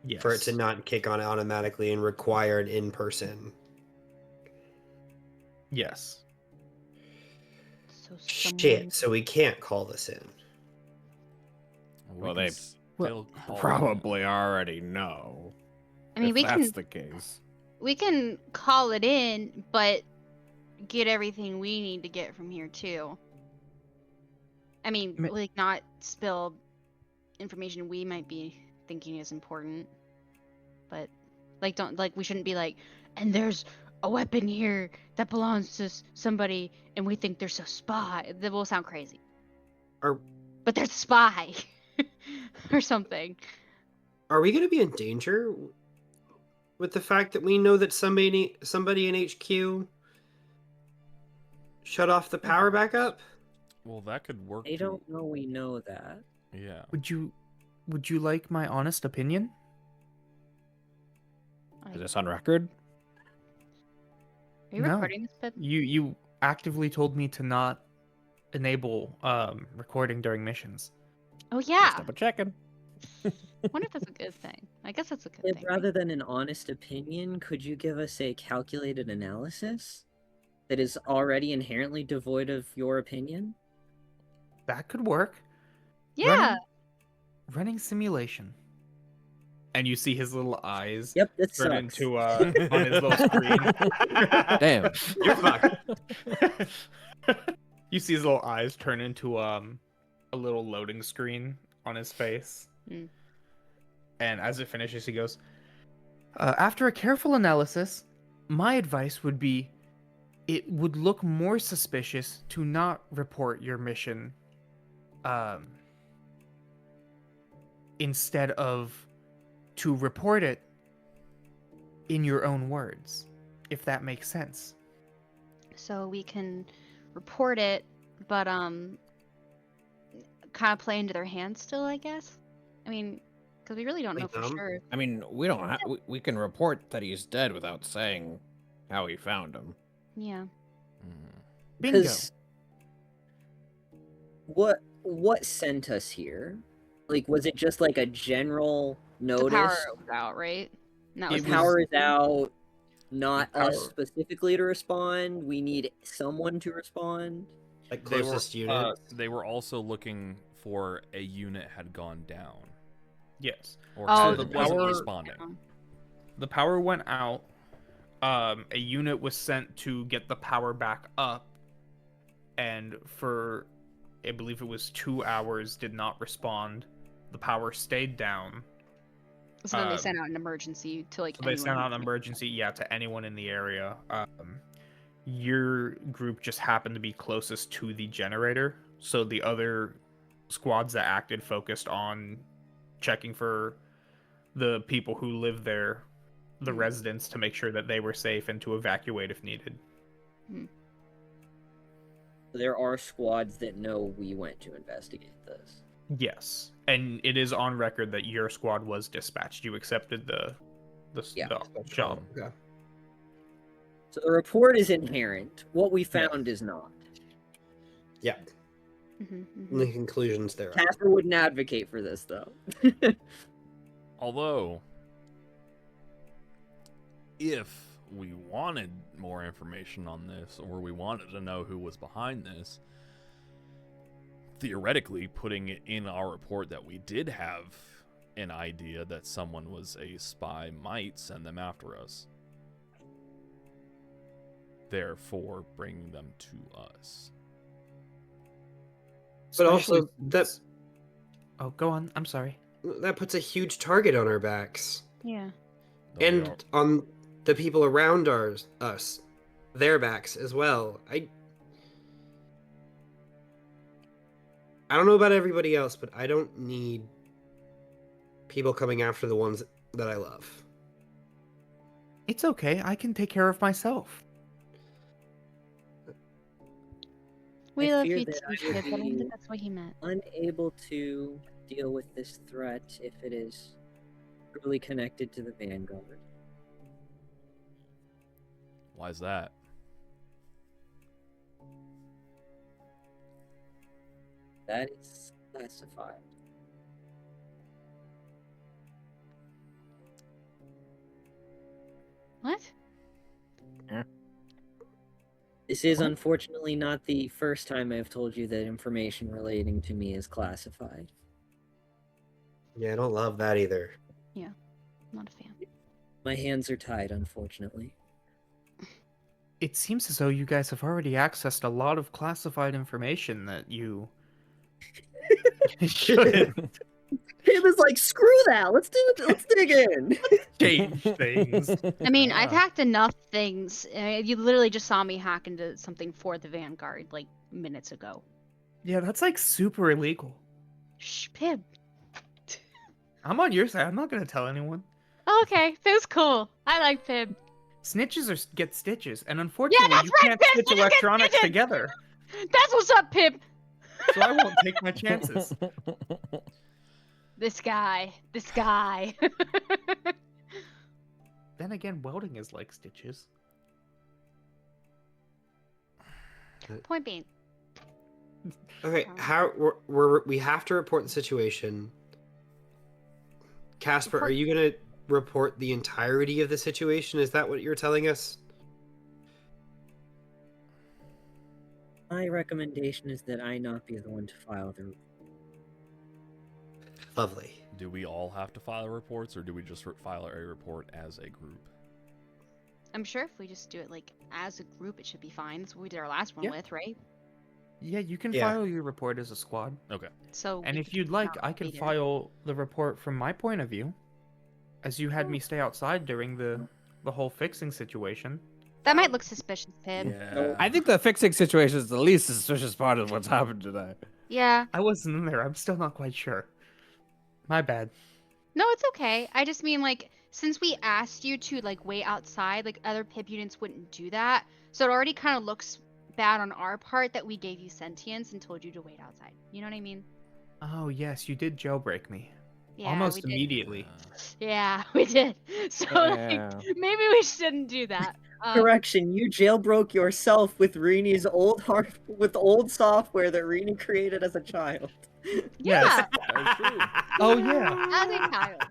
Yes. for it to not kick on automatically and require an in-person. Yes. So someone... Shit, so we can't call this in. We can still call Probably already know. I mean, if we that's can the case. we can call it in, but get everything we need to get from here too. I mean, like not spill information we might be thinking is important, but like we shouldn't be like, and there's a weapon here that belongs to somebody, and we think there's a spy. That will sound crazy. But there's a spy, or something. Are we going to be in danger with the fact that we know that somebody in HQ shut off the power backup? Well, that could work. They don't know we know that. Yeah. Would you like my honest opinion? Is this on record? Are you No. recording this, Pip? You actively told me to not enable recording during missions. Oh yeah. Double checking. I wonder if that's a good thing. I guess that's a good If thing. rather than an honest opinion, could you give us a calculated analysis that is already inherently devoid of your opinion? That could work. Yeah. Running simulation. And you see his little eyes Yep, that turn sucks. into on his little screen. Damn. You're fucked. You see his little eyes turn into a little loading screen on his face. Mm. And as it finishes, he goes, after a careful analysis, my advice would be it would look more suspicious to not report your mission instead of to report it in your own words, if that makes sense. So we can report it, but kind of play into their hands still, I guess. I mean, because we really don't know for Play dumb? sure. I mean, we don't. We can report that he's dead without saying how he found him. Yeah. Bingo. 'Cause what sent us here? Like, was it just like a general The notice? power was out, right? And that It was The was- power is out. Not The us power- specifically to respond. We need someone to respond. Like They were, closest unit. they were also looking for a unit had gone down. Yes. Or Oh, had- the wasn't power- responding. The power went out. A unit was sent to get the power back up, and for, I believe it was 2 hours, did not respond. The power stayed down. So then they Um, sent out an emergency to like. So they sent anyone. out an emergency, to anyone in the area. Your group just happened to be closest to the generator, so the other squads that acted focused on checking for the people who live there, the residents, to make sure that they were safe and to evacuate if needed. There are squads that know we went to investigate this. Yes, And it is on record that your squad was dispatched. You accepted the Yeah. job. Okay. So the report is inherent. What we found is not. Yeah. Mm-hmm, The conclusions there. Kasper wouldn't advocate for this, though. Although, if we wanted more information on this, or we wanted to know who was behind this, theoretically, putting it in our report that we did have an idea that someone was a spy might send them after us. Therefore, bringing them to us. But also, Especially that since- Oh, go on. I'm sorry. that puts a huge target on our backs. Yeah. Though we And are- on the people around us, their backs as well. I don't know about everybody else, but I don't need people coming after the ones that I love. It's okay. I can take care of myself. We I love fear you that too, I would Pip. I don't be- think that's what he meant. Unable to deal with this threat if it is truly connected to the Vanguard. Why is that? That is classified. What? This is unfortunately not the first time I've told you that information relating to me is classified. Yeah, I don't love that either. Not a fan. My hands are tied, unfortunately. It seems as though you guys have already accessed a lot of classified information that you shouldn't Pim is like, screw that. Let's dig in. change things. I mean, I've Ah. hacked enough things. You literally just saw me hack into something for the Vanguard like minutes ago. Yeah, that's like super illegal. Shh, Pip. I'm on your side. I'm not gonna tell anyone. Oh, okay, Pip's cool. I like Pip. Snitches get stitches, and unfortunately, that's you right, can't Pip, stitch you get electronics stitches! together. That's what's up, Pip. So I won't take my chances. This guy. This guy. Then again, welding is like stitches. Point being. Okay, Um, how we have to report the situation. Kasper, are you gonna report the entirety of the situation? Is that what you're telling us? My recommendation is that I not be the one to file the. Lovely. Do we all have to file reports, or do we just file a report as a group? I'm sure if we just do it like as a group, it should be fine. That's what we did our last one Yeah. with, right? Yeah, you can Yeah. file your report as a squad. Okay. So. And we if can you'd like, not I can read it. file the report from my point of view, as you had me stay outside during the whole fixing situation. That might look suspicious, Pip. Yeah. I think the fixing situation is the least suspicious part of what's happened today. Yeah. I wasn't in there. I'm still not quite sure. My bad. No, it's okay. I just mean like since we asked you to like wait outside, like other Pip units wouldn't do that. So it already kind of looks bad on our part that we gave you sentience and told you to wait outside. You know what I mean? Oh yes, you did jailbreak me. Yeah. Almost we did. immediately. Yeah, we did. So Yeah. like, maybe we shouldn't do that. Correction, you jailbroke yourself with Rini's with old software that Rini created as a child. Yeah, That's true. Oh yeah, as a child.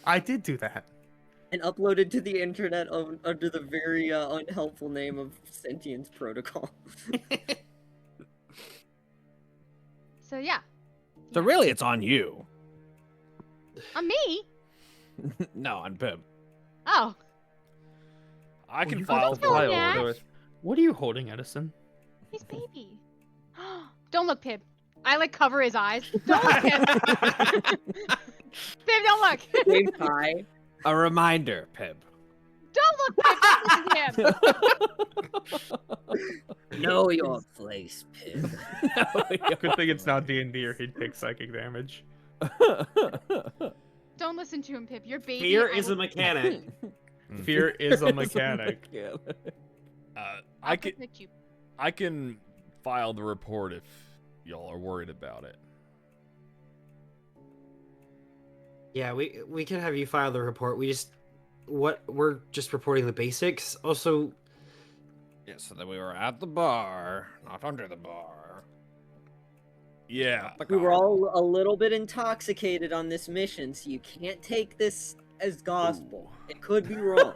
I did do that. And uploaded to the internet under the very unhelpful name of Sentience Protocol. So yeah. So Yeah. really, it's on you. On me? No, on Pip. Oh. I Well, can you file got the file, the Lilith. What are you holding, Edison? He's baby. Don't look, Pip. I like cover his eyes. Don't look, Pip. Pip, don't look. Wave high. A reminder, Pip. Don't look, Pip. Don't listen to him. Know your place, Pip. Good thing it's not D&D or he'd take psychic damage. Don't listen to him, Pip. Your baby. Fear I is a will- mechanic. Fear is a mechanic. I'll I can protect you. I can file the report if y'all are worried about it. Yeah, we can have you file the report. We're just reporting the basics. Also, Yeah, so that we were at the bar, not under the bar. Yeah. Not the We were car. all a little bit intoxicated on this mission, so you can't take this as gospel. Ooh. It could be wrong.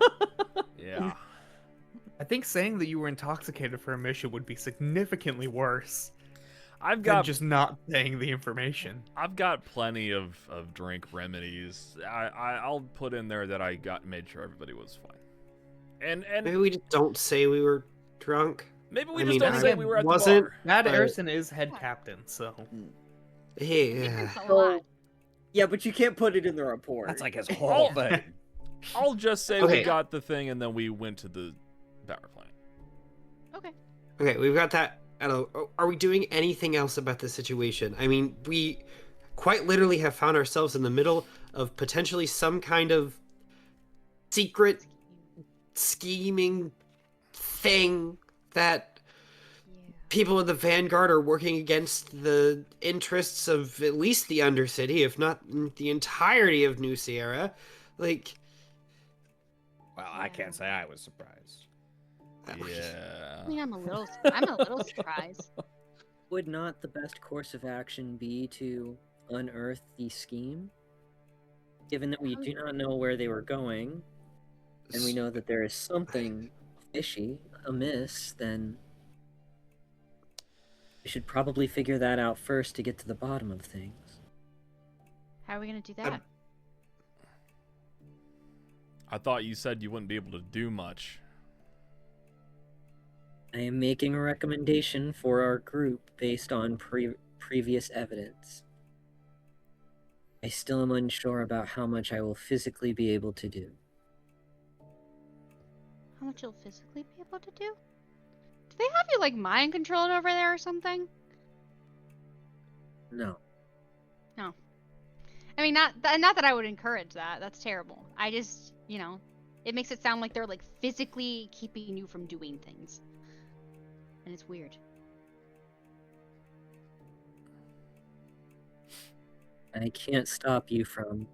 Yeah. I think saying that you were intoxicated for a mission would be significantly worse I've than got just not saying the information. I've got plenty of drink remedies. I'll put in there that I made sure everybody was fine. And maybe we just don't say we were drunk. maybe we I just mean, don't I say we were at wasn't- the bar. Matt But- Erson is head captain, so Hey, Difference a So- lot. Yeah, but you can't put it in the report. That's like his whole Oh. thing. I'll just say we Okay. got the thing and then we went to the power plant. Okay. okay, we've got that. Are we doing anything else about this situation? I mean, we quite literally have found ourselves in the middle of potentially some kind of secret scheming thing that Yeah. people in the Vanguard are working against the interests of at least the Undercity, if not the entirety of New Sierra. Like, Well, I can't say I was surprised. Yeah. I mean, I'm a little surprised. Would not the best course of action be to unearth the scheme? Given that we do not know where they were going, and we know that there is something fishy amiss, then we should probably figure that out first to get to the bottom of things. How are we gonna do that? I thought you said you wouldn't be able to do much. I am making a recommendation for our group based on previous evidence. I still am unsure about how much I will physically be able to do. How much you'll physically be able to do? Do they have you like mind controlled over there or something? No. I mean, not that I would encourage that. That's terrible. I just, it makes it sound like they're like physically keeping you from doing things, and it's weird. I can't stop you from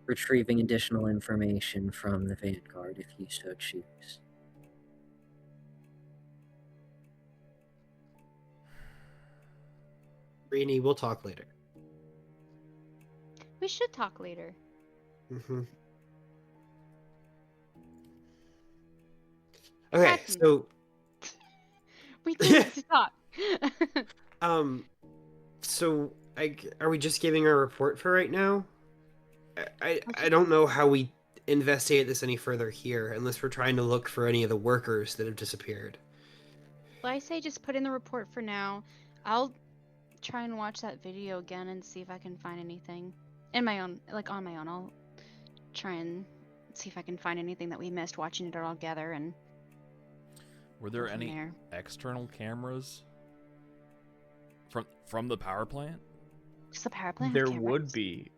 retrieving additional information from the Vanguard if you so choose. Rini, we'll talk later. We should talk later. Mm-hmm. Okay, Captain. so We need to talk. so are we just giving our report for right now? I don't know how we investigate this any further here unless we're trying to look for any of the workers that have disappeared. Well, I say just put in the report for now. I'll try and watch that video again and see if I can find anything. On my own. I'll try and see if I can find anything that we missed watching it all together and Were there go from any there. external cameras from the power plant? Just the power plant. there have would cameras? be,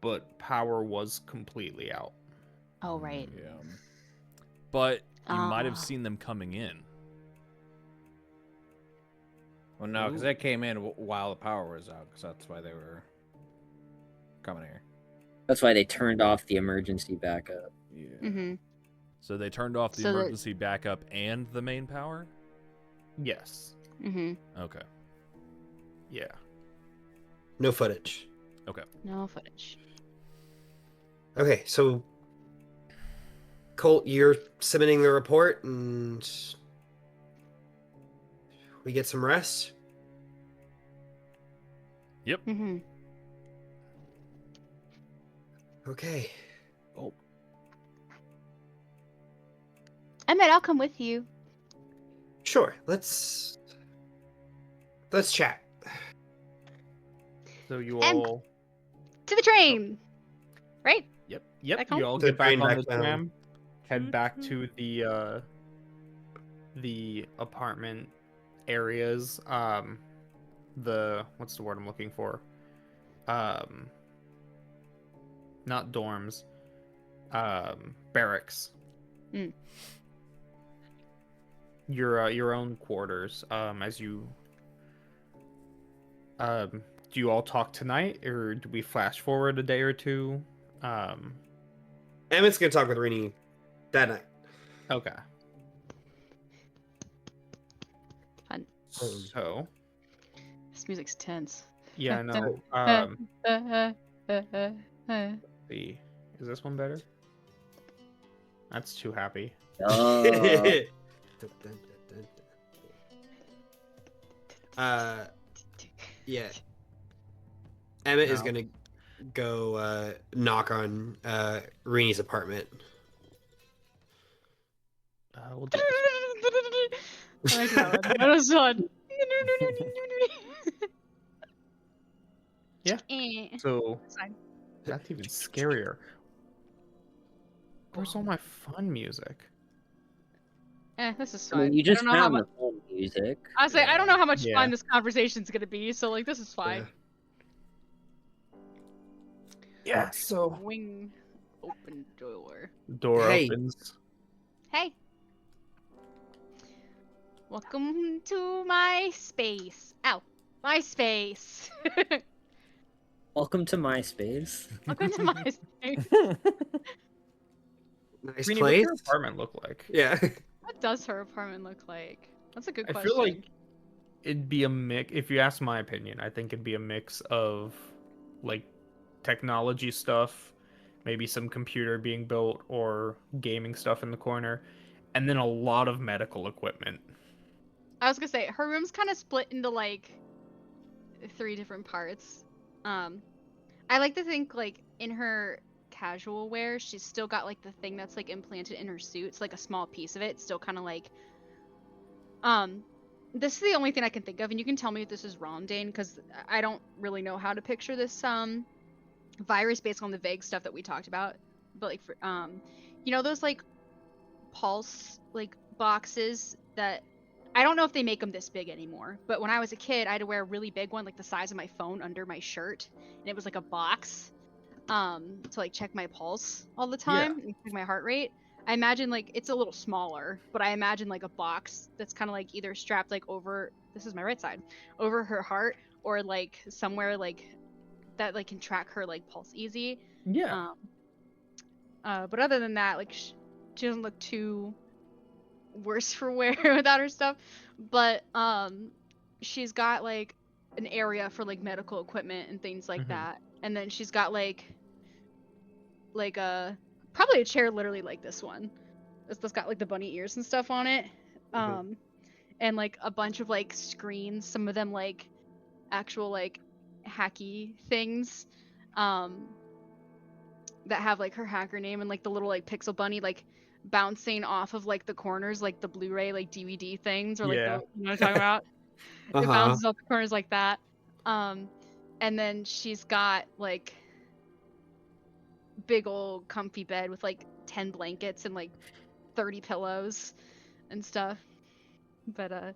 but power was completely out. Oh right. Yeah. But you might Ah. have seen them coming in. Well, no, because they came in while the power was out, because that's why they were coming here. That's why they turned off the emergency backup. Yeah. Mm-hmm. So they turned off the So that- emergency backup and the main power? Yes. Mm-hmm. Okay. Yeah. No footage. No footage. Okay, so Colt, you're submitting the report and we get some rest. Mm-hmm. Okay. Emmett, I'll come with you. Sure. Let's chat. So you Em- all. To the train. Right? Yep. Back home? You all The get back train on back the down. tram, head back to the apartment areas. What's the word I'm looking for? Not dorms. Barracks. Mm. Your own quarters. As you do you all talk tonight, or do we flash forward a day or two? Emmett's gonna talk with Rini that night. Okay. Fun. So, This music's tense. yeah, I know. See, is this one better? That's too happy. Yeah. Emmett is No. gonna go knock on Rini's apartment. We'll do this. I like that one. That was fun. Yeah. Eh, So it's fine. that's even scarier. Where's all my fun music? This is I fine. mean, you just don't know how found much. the fun music. I say I don't know how much Yeah. fun this conversation's gonna be, so like this is fine. Yeah. So Wing, open door. door Hey. opens. Hey. Welcome to my space. Ow, my space. Welcome to MySpace. Welcome to my space. Nice Rini, what's place. your apartment look like? Yeah. What does her apartment look like? That's a good I question. feel like it'd be a mix. If you ask my opinion, I think it'd be a mix of like technology stuff, maybe some computer being built or gaming stuff in the corner, and then a lot of medical equipment. I was gonna say her room's kind of split into like 3 different parts. I like to think like in her casual wear, she's still got like the thing that's like implanted in her suit. It's like a small piece of it. It's still kind of like. This is the only thing I can think of, and you can tell me if this is wrong, Dane, because I don't really know how to picture this virus based on the vague stuff that we talked about. But like for you know those like pulse like boxes that I don't know if they make them this big anymore, but when I was a kid, I had to wear a really big one, like the size of my phone, under my shirt, and it was like a box, to like check my pulse all the time and check my heart rate. I imagine like it's a little smaller, but I imagine like a box that's kind of like either strapped like over, this is my right side, over her heart, or like somewhere like that like can track her like pulse easy. Yeah. But other than that, like she doesn't look too worse for wear without her stuff, but she's got like an area for like medical equipment and things like Mhm. that, and then she's got like a probably a chair literally like this one that's got like the bunny ears and stuff on it, and like a bunch of like screens, some of them like actual like hacky things that have like her hacker name and like the little like pixel bunny like bouncing off of like the corners, like the Blu-ray like DVD things, or like Yeah. the, you know what I'm talking about? It bounces off the corners like that. And then she's got like big old comfy bed with like 10 blankets and like 30 pillows and stuff. But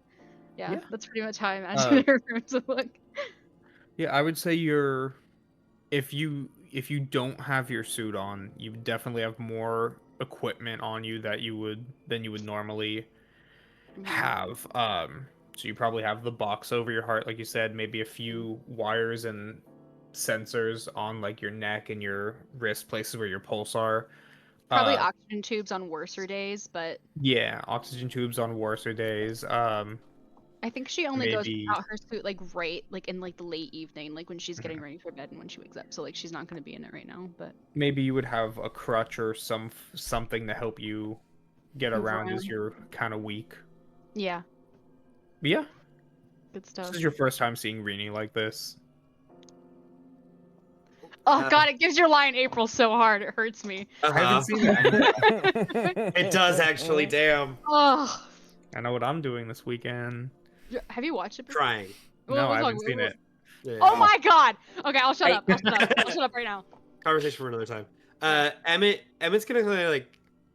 yeah. That's pretty much how I imagine her room to look. Yeah, I would say if you don't have your suit on, you definitely have more equipment on you than you would normally have. So you probably have the box over your heart, like you said, maybe a few wires and sensors on like your neck and your wrist, places where your pulse are. Probably oxygen tubes on worser days, but Yeah, oxygen tubes on worser days. I think she only goes maybe- without her suit like right like in like the late evening, like when she's getting ready for bed and when she wakes up. So like she's not gonna be in it right now, but Maybe you would have a crutch or something to help you get Move around as around. you're kind of weak. yeah, But yeah, good this stuff. is your first time seeing Rini like this. Oh god, it gives your lion April so hard, it hurts me. I haven't seen that. It does actually. Damn. Oh, I know what I'm doing this weekend. have you watched it before? Trying. No, I talk- haven't seen it. Yeah. Oh my god! Okay, I'll shut up. I'll shut up right now. Conversation for another time. Emmett's gonna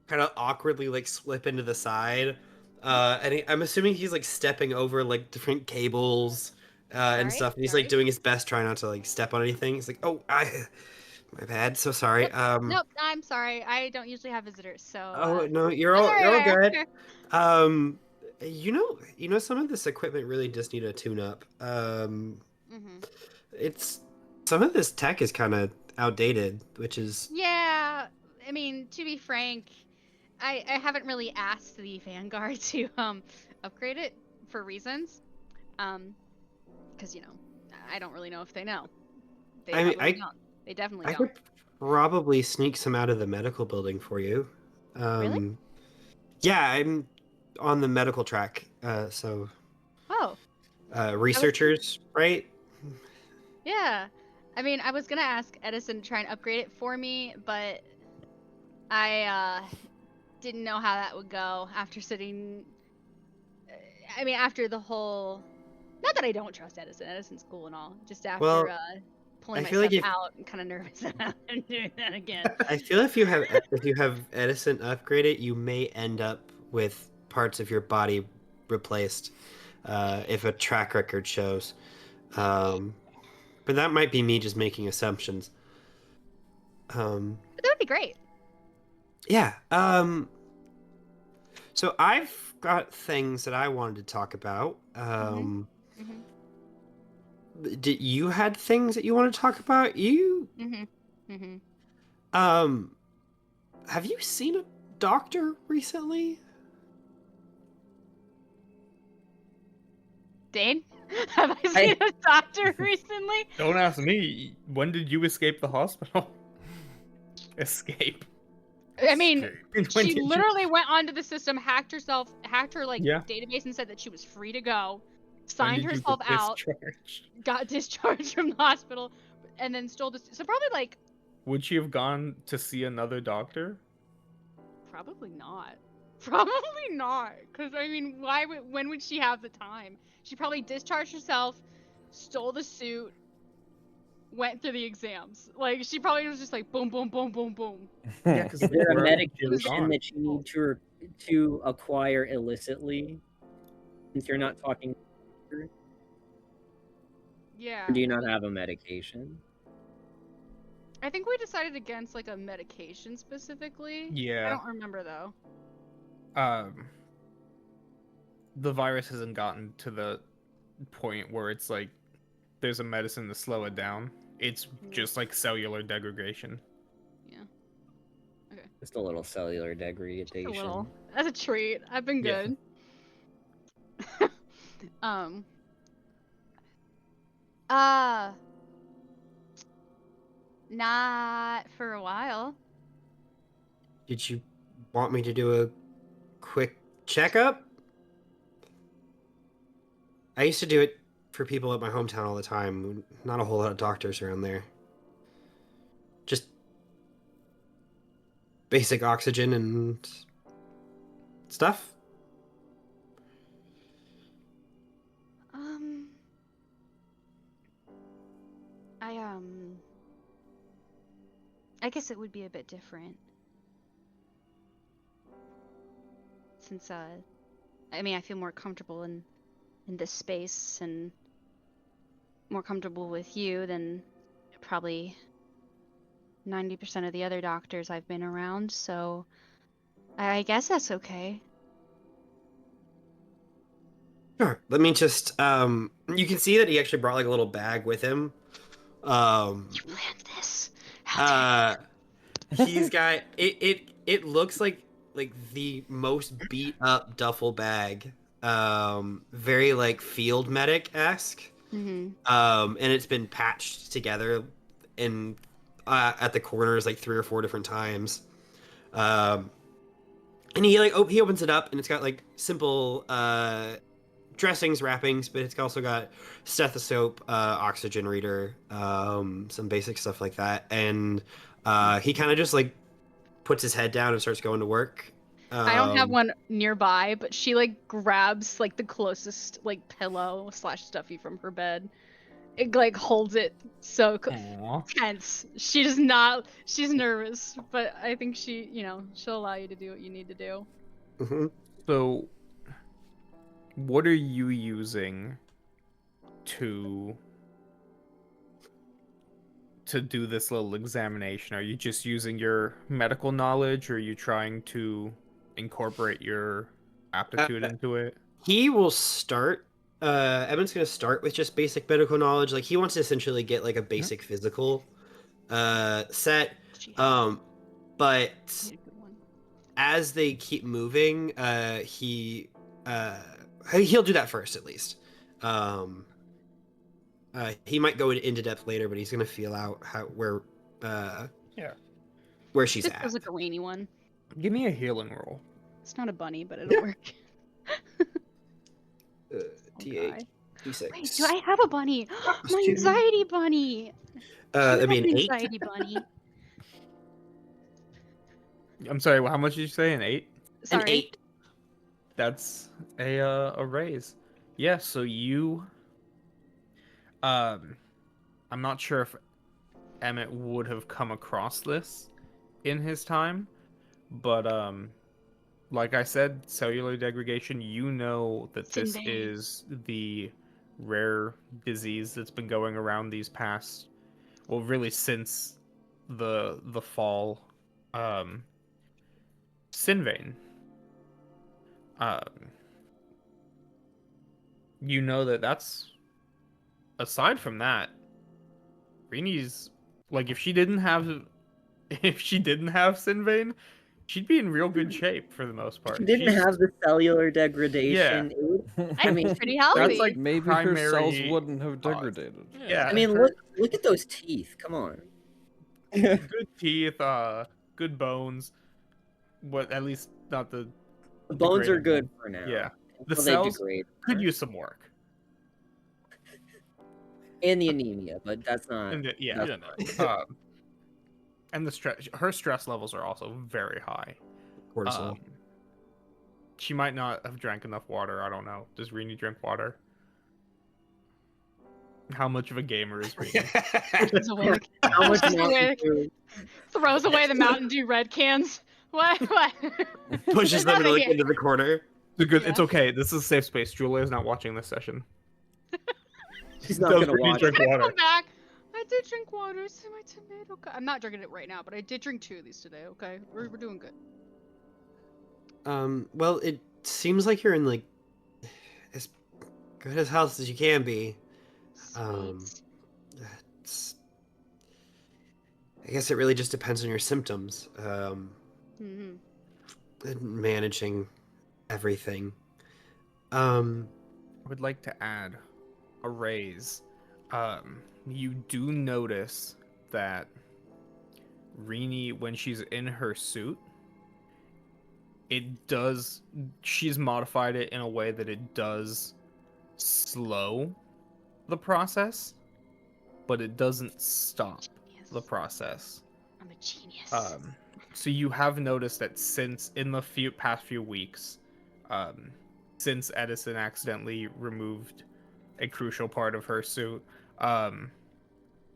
kind of awkwardly like slip into the side, and I'm assuming he's like stepping over like different cables and Alright, stuff. And he's sorry. like doing his best, trying not to like step on anything. He's like, "Oh, my bad. So sorry." Nope, I'm sorry. I don't usually have visitors, so. Oh no, you're all Alright. good. You know, some of this equipment really just need a tune-up. Mhm. It's some of this tech is kind of outdated, which is Yeah, I mean, to be frank, I haven't really asked the Vanguard to upgrade it for reasons. Because I don't really know if they know. They I mean, probably don't. They definitely I don't. could probably sneak some out of the medical building for you. Really? Yeah, I'm on the medical track. So Oh, researchers, right? yeah. I mean, I was gonna ask Edison to try and upgrade it for me, but I didn't know how that would go after sitting. I mean, after the whole. Not that I don't trust Edison. Edison's cool and all. Just after Well, pulling I feel like myself if out, I'm kind of nervous about doing that again. I feel if you have Edison upgrade it, you may end up with parts of your body replaced if a track record shows. But that might be me just making assumptions. But that would be great. Yeah. So I've got things that I wanted to talk about. Mhm. Did you had things that you want to talk about? Mhm. Mhm. Um, have you seen a doctor recently? Dane, have I seen a doctor recently? Don't ask me. When did you escape the hospital? Escape. I mean, When she did you- literally went onto the system, hacked her Yeah. database, and said that she was free to go. When Signed did you herself get out, discharged? got discharged from the hospital, and then stole this. So probably like, Would she have gone to see another doctor? probably not. Probably not. Cause I mean, when would she have the time? She probably discharged herself, stole the suit, went through the exams. Like she probably was just like boom, boom, boom, boom, boom. Yeah, because Is there a wherever she was medication gone. that you need to acquire illicitly? Since you're not talking, Yeah. or do you not have a medication? I think we decided against like a medication specifically. I Yeah. don't remember though. The virus hasn't gotten to the point where it's like there's a medicine to slow it down. It's just like cellular degradation. Just a little cellular Just degradation. a little. That's a treat. I've been Yeah. good. um. Not for a while. Did you want me to do a quick checkup? I used to do it for people at my hometown all the time. Not a whole lot of doctors around there. Just basic oxygen and stuff. I guess it would be a bit different. Since I mean, I feel more comfortable in this space and more comfortable with you than probably 90% of the other doctors I've been around, so I guess that's okay. Sure. Let me just you can see that he actually brought like a little bag with him. You planned this. How dare He's got it looks like the most beat up duffel bag. Very like field medic-esque. you? And it's been patched together in at the corners like 3 or 4 different times. And he he opens it up and it's got like simple dressings, wrappings, but it's also got stethoscope, oxygen reader, some basic stuff like that. And he kind of just like puts his head down and starts going to work. I don't have one nearby, but she like grabs like the closest like pillow / stuffy from her bed. It like holds it so Aw. tense. She does not. She's nervous, but I think she'll allow you to do what you need to do. Mhm. So, what are you using to do this little examination? Are you just using your medical knowledge, or are you trying to incorporate your aptitude into it? He will start Emmett's gonna start with just basic medical knowledge. Like he wants to essentially get like a basic physical set. She But made a good one. as they keep moving, he'll do that first at least. He might go into depth later, but he's gonna feel out where she's This at. feels like a rainy one. Give me a healing roll. It's not a bunny, but it'll work. D8, Okay. D6. Wait, do I have a bunny? My anxiety bunny. I mean, an 8. anxiety bunny. I'm sorry, how much did you say? An 8? Sorry. An 8. That's a raise. Yeah, so you I'm not sure if Emmett would have come across this in his time, but like I said, cellular degradation, you know that this Sinbad. is the rare disease that's been going around these past, well, really since the fall. Sinvein. You know that's aside from that, Rini's like if she didn't have Sinvein, she'd be in real good shape for the most part. She didn't She's- have the cellular degradation. I mean, mean, pretty healthy. That's like Maybe her cells primary wouldn't have cause. degraded. Yeah, I mean, her look at those teeth. Come on. good teeth, good bones, but at least not the The bones are degradable. good for now. Yeah, the until they cells degrade. could use some work. And the anemia, but that's not. And yeah, and the stress. Her stress levels are also very high. Cortisol. She might not have drank enough water. I don't know. Does Rini drink water? How much of a gamer is Rini? Throws away How much Throws more away- can you- throws away the Mountain Dew red cans. What? Pushes them Nothing like here. into the corner. It's good. Yeah. It's okay. This is a safe space. Julia is not watching this session. She's not Does gonna Rini watch. drink Come water? back. I did drink water. It's in my tomato cup. I'm not drinking it right now, but I did drink 2 of these today. Okay, we're doing good. Well, it seems like you're in like as good as health as you can be. Sweet. It's, I guess it really just depends on your symptoms. Mhm. And managing everything. I would like to add a raise. You do notice that Rini, when she's in her suit, she's modified it in a way that it does slow the process, but it doesn't stop Genius. the process. I'm a genius. So you have noticed that since in the past few weeks, since Edison accidentally removed a crucial part of her suit,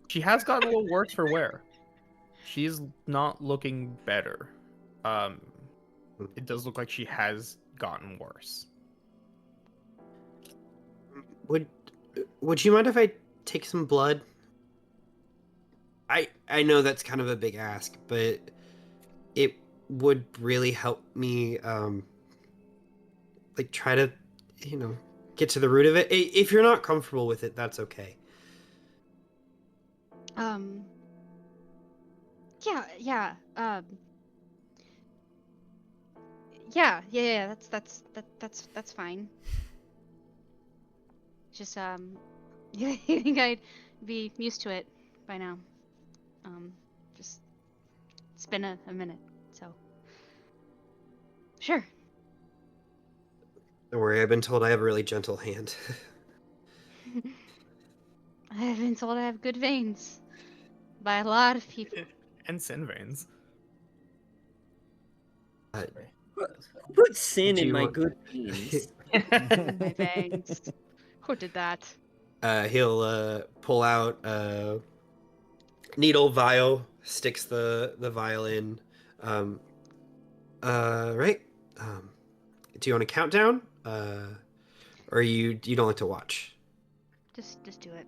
she has gotten a little worse for wear. She's not looking better. It does look like she has gotten worse. Would you mind if I take some blood? I know that's kind of a big ask, but it would really help me like try to, get to the root of it. If you're not comfortable with it, that's okay. Yeah. That's fine. Just you think I'd be used to it by now? Just it's been a minute, so sure. Don't worry, I've been told I have a really gentle hand. I've been told I have good veins by a lot of people. And sin veins. Put sin in Do my you- good genes. My veins. Who did that? He'll pull out a needle vial, sticks the vial in. Right. Do you want a countdown? Or you don't like to watch? Just do it.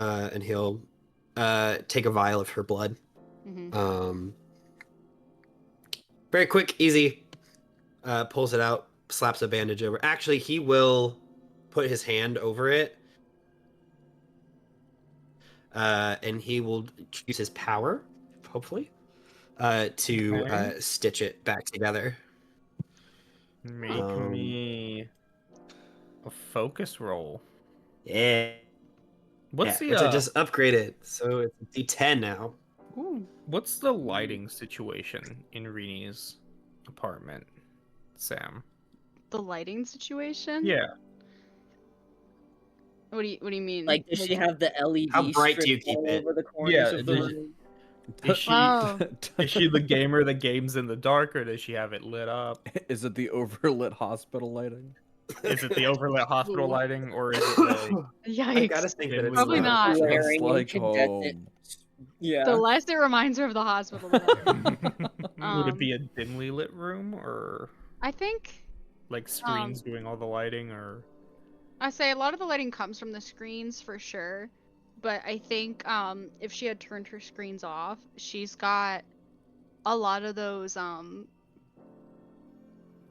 And he'll take a vial of her blood. Mm-hmm. Very quick, easy. Pulls it out, slaps a bandage over. Actually, he will put his hand over it, and he will use his power, hopefully, to Okay. stitch it back together. Make me a focus roll. Yeah. What's the Which I just upgraded, so it's D10 now. what's the lighting situation in Rini's apartment, Sam? The lighting situation? Yeah. What do you mean? Like, does she have the LED How bright do strip you keep all it? over the corners Yeah, of the does- room? Is she Oh. is she the gamer that games in the dark, or does she have it lit up? Is it the overlit hospital lighting? Is it the overlit hospital Ooh. lighting, or is it like I gotta Yikes. think that it's Probably not. Just Glaring like incandescent. home. Yeah. The less it reminds her of the hospital, the better. would it be a dimly lit room, or I think like screens doing all the lighting, or I say a lot of the lighting comes from the screens for sure, but I think if she had turned her screens off, she's got a lot of those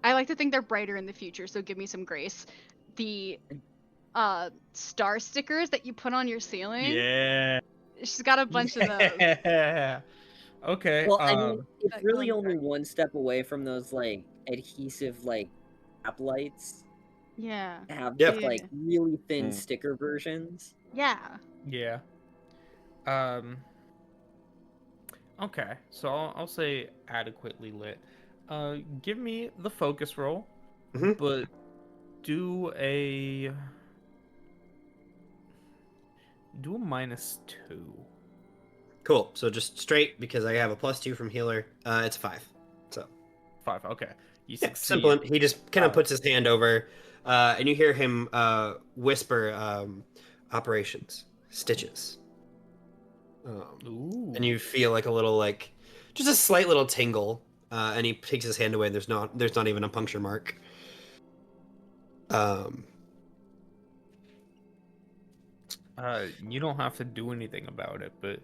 I like to think they're brighter in the future, so give me some grace. The star stickers that you put on your ceiling. yeah, She's got a bunch of those. yeah. Okay. Well, I mean, it's That really go only on one step away from those like adhesive like app lights. Yeah. Have Yeah. like really thin Mm. sticker versions. Yeah. Yeah. Okay, so I'll say adequately lit. Give me the focus roll, Mhm. but do a -2. Cool. So just straight because I have a +2 from healer. It's 5. So 5. Okay, you yeah, succeed. simple. He just kind of Uh, puts his hand over, and you hear him whisper, "Operations, stitches." Ooh. And you feel like a little like just a slight little tingle, and he takes his hand away. And there's not even a puncture mark. You don't have to do anything about it, but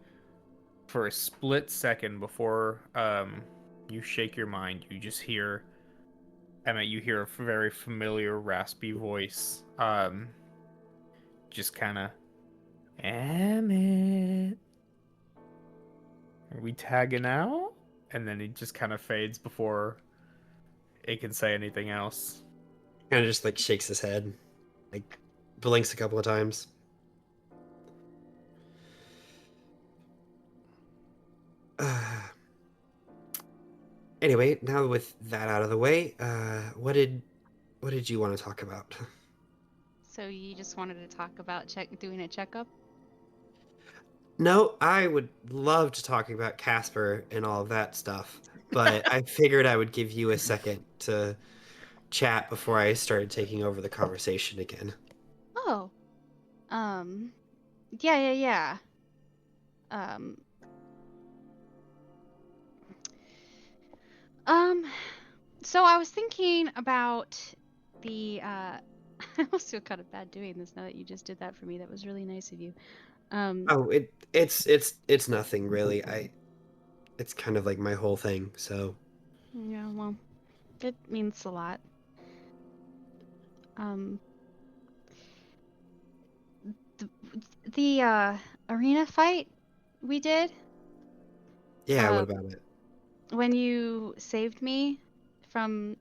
for a split second before you shake your mind, you just hear Emmett. You hear a very familiar raspy voice. Just kind of Emmett. Are we tagging out? And then it just kind of fades before it can say anything else. Kind of just like shakes his head, like blinks a couple of times. Anyway, now with that out of the way, what did you want to talk about? So you just wanted to talk about doing a checkup? No, I would love to talk about Kasper and all of that stuff, but I figured I would give you a second to chat before I started taking over the conversation again. Oh. Yeah. Um. So I was thinking about the I almost feel kind of bad doing this now that you just did that for me. That was really nice of you. Oh, it's nothing really. It's kind of like my whole thing, so Yeah, well, it means a lot. The arena fight we did yeah, what Uh, about it? when you saved me from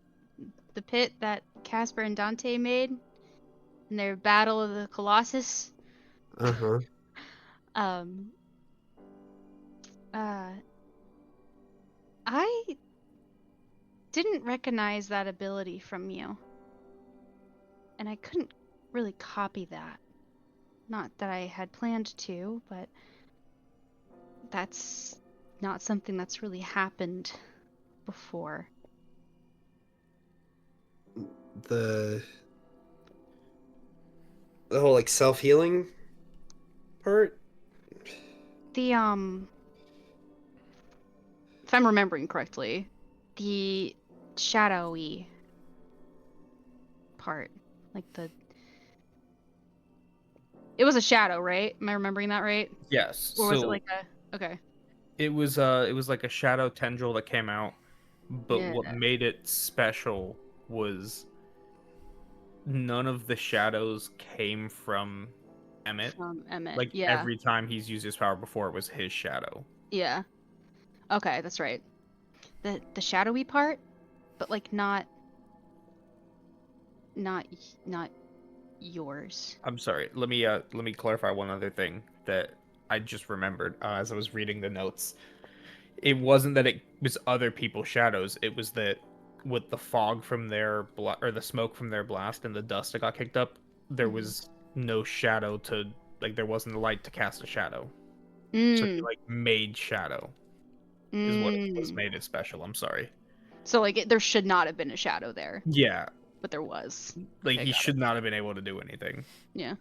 the pit that Casper and Dante made in their battle of the Colossus. Uh-huh. Um. I didn't recognize that ability from you, and I couldn't really copy that. Not that I had planned to, but that's not something that's really happened before. The whole like self-healing part? The if I'm remembering correctly, the shadowy part, like it was a shadow, right? Am I remembering that right? Yes. Or was so it like a okay? it was like a shadow tendril that came out, but Yeah. what made it special was none of the shadows came from Emmett. From Emmett. Like Yeah. every time he's used his power before, it was his shadow. Yeah. Okay, that's right. The shadowy part, but like not yours. I'm sorry. Let me clarify one other thing that I just remembered as I was reading the notes. It wasn't that it was other people's shadows. It was that with the fog from their or the smoke from their blast and the dust that got kicked up, there Mhm. was no shadow to like there wasn't a light to cast a shadow. So he like made shadow is what it was made it special. I'm sorry. So like there should not have been a shadow there, Yeah, but there was. like Okay, he got should not have been able to do anything. Yeah.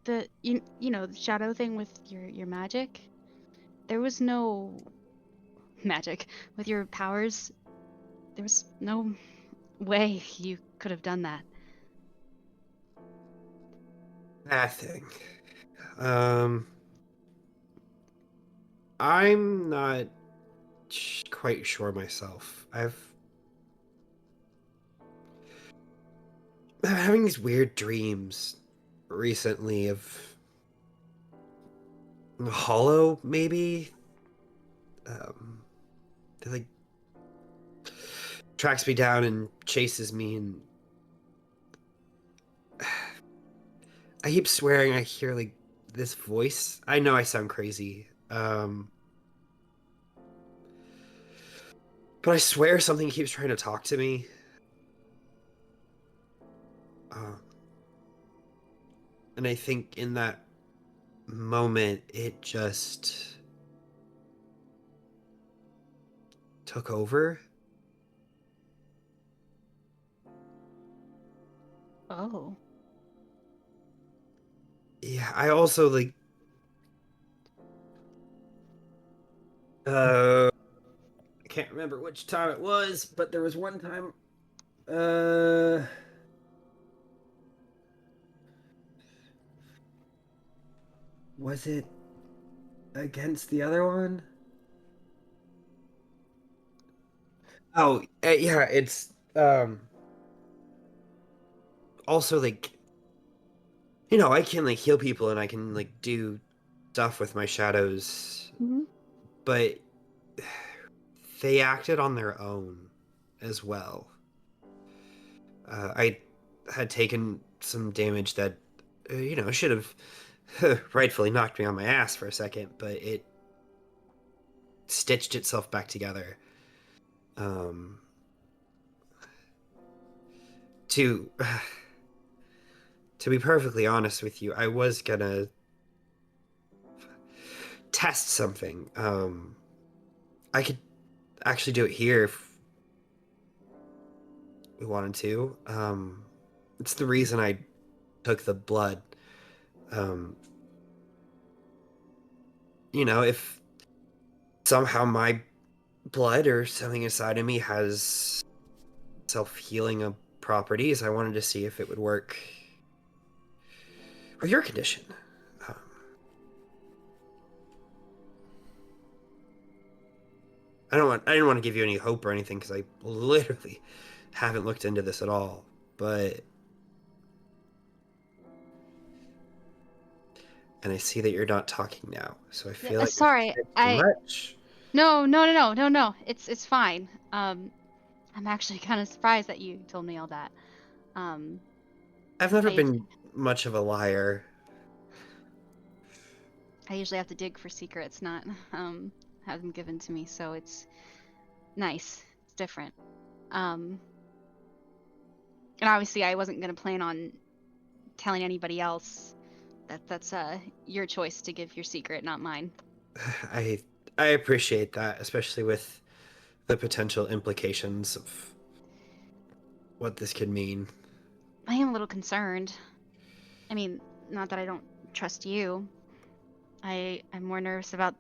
The you know the shadow thing with your magic. There was no magic with your powers. There was no way you could have done that. That thing. I'm not quite sure myself. I'm having these weird dreams recently of Hollow, maybe. It like tracks me down and chases me, and I keep swearing I hear like this voice. I know I sound crazy, but I swear something keeps trying to talk to me. And I think in that moment, it just took over. Oh. Yeah, I also like I can't remember which time it was, but there was one time was it against the other one? Oh, yeah, it's also like I can like heal people and I can like do stuff with my shadows, Mm-hmm. but they acted on their own as well. I had taken some damage that should have rightfully knocked me on my ass for a second, but it stitched itself back together. To to be perfectly honest with you, I was gonna test something. I could actually do it here if we wanted to. It's the reason I took the blood. Um, if somehow my blood or something inside of me has self-healing properties, I wanted to see if it would work with your condition. Um, I didn't want to give you any hope or anything because I literally haven't looked into this at all. But and I see that you're not talking now, so I feel like Sorry, too much. No. It's fine. I'm actually kind of surprised that you told me all that. I've never I been much of a liar. I usually have to dig for secrets, not have them given to me, so it's nice. It's different. And obviously I wasn't gonna plan on telling anybody else. That's your choice to give your secret, not mine. I appreciate that, especially with the potential implications of what this could mean. I am a little concerned. I mean, not that I don't trust you. I'm more nervous about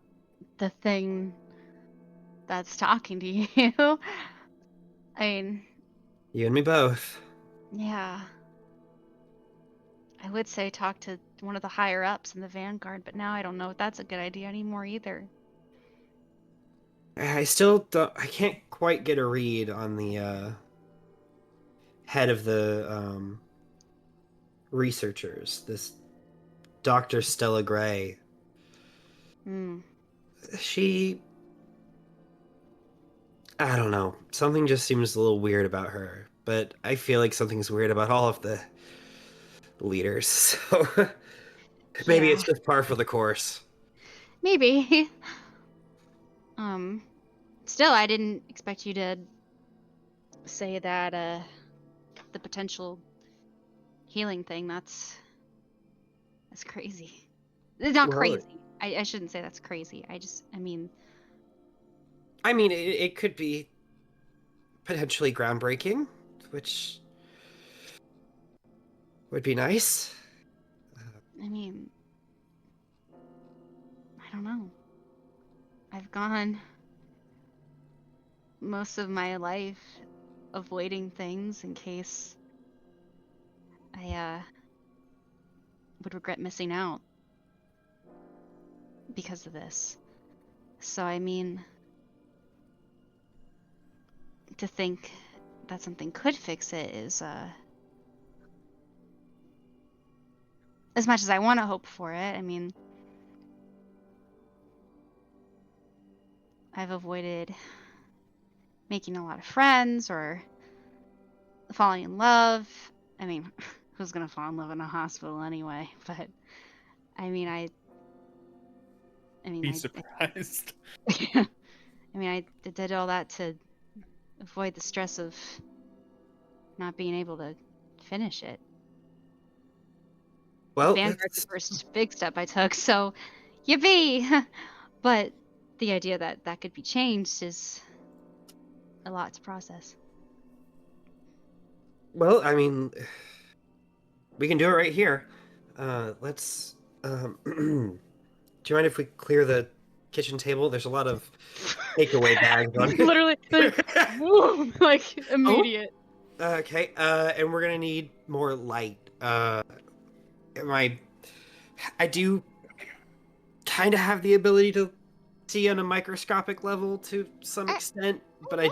the thing that's talking to you. I mean, You and me both. yeah. I would say talk to one of the higher ups in the Vanguard, but now I don't know if that's a good idea anymore either. I still don't. I can't quite get a read on the head of the researchers, this Dr. Stella Gray. Hmm. I don't know. Something just seems a little weird about her, but I feel like something's weird about all of the leaders. So maybe Yeah. it's just par for the course. Maybe. Still, I didn't expect you to say that, the potential healing thing, that's crazy. It's not Well, crazy. I shouldn't say that's crazy. I mean, it could be potentially groundbreaking, which would be nice. I mean, I don't know. I've gone most of my life avoiding things in case I would regret missing out because of this. So I mean, to think that something could fix it is as much as I want to hope for it. I mean, I've avoided making a lot of friends or falling in love. I mean, who's gonna fall in love in a hospital anyway? But I mean, I Be surprised. I mean, I did all that to avoid the stress of not being able to finish it. Well, Vanguard's the first big step I took, so yippee! But the idea that that could be changed is a lot to process. well, I mean, we can do it right here. Let's. Do you mind if we clear the kitchen table? There's a lot of takeaway bags on it. Literally, whoa, like immediate. Okay, and we're gonna need more light. I do kind of have the ability to see on a microscopic level to some extent, but I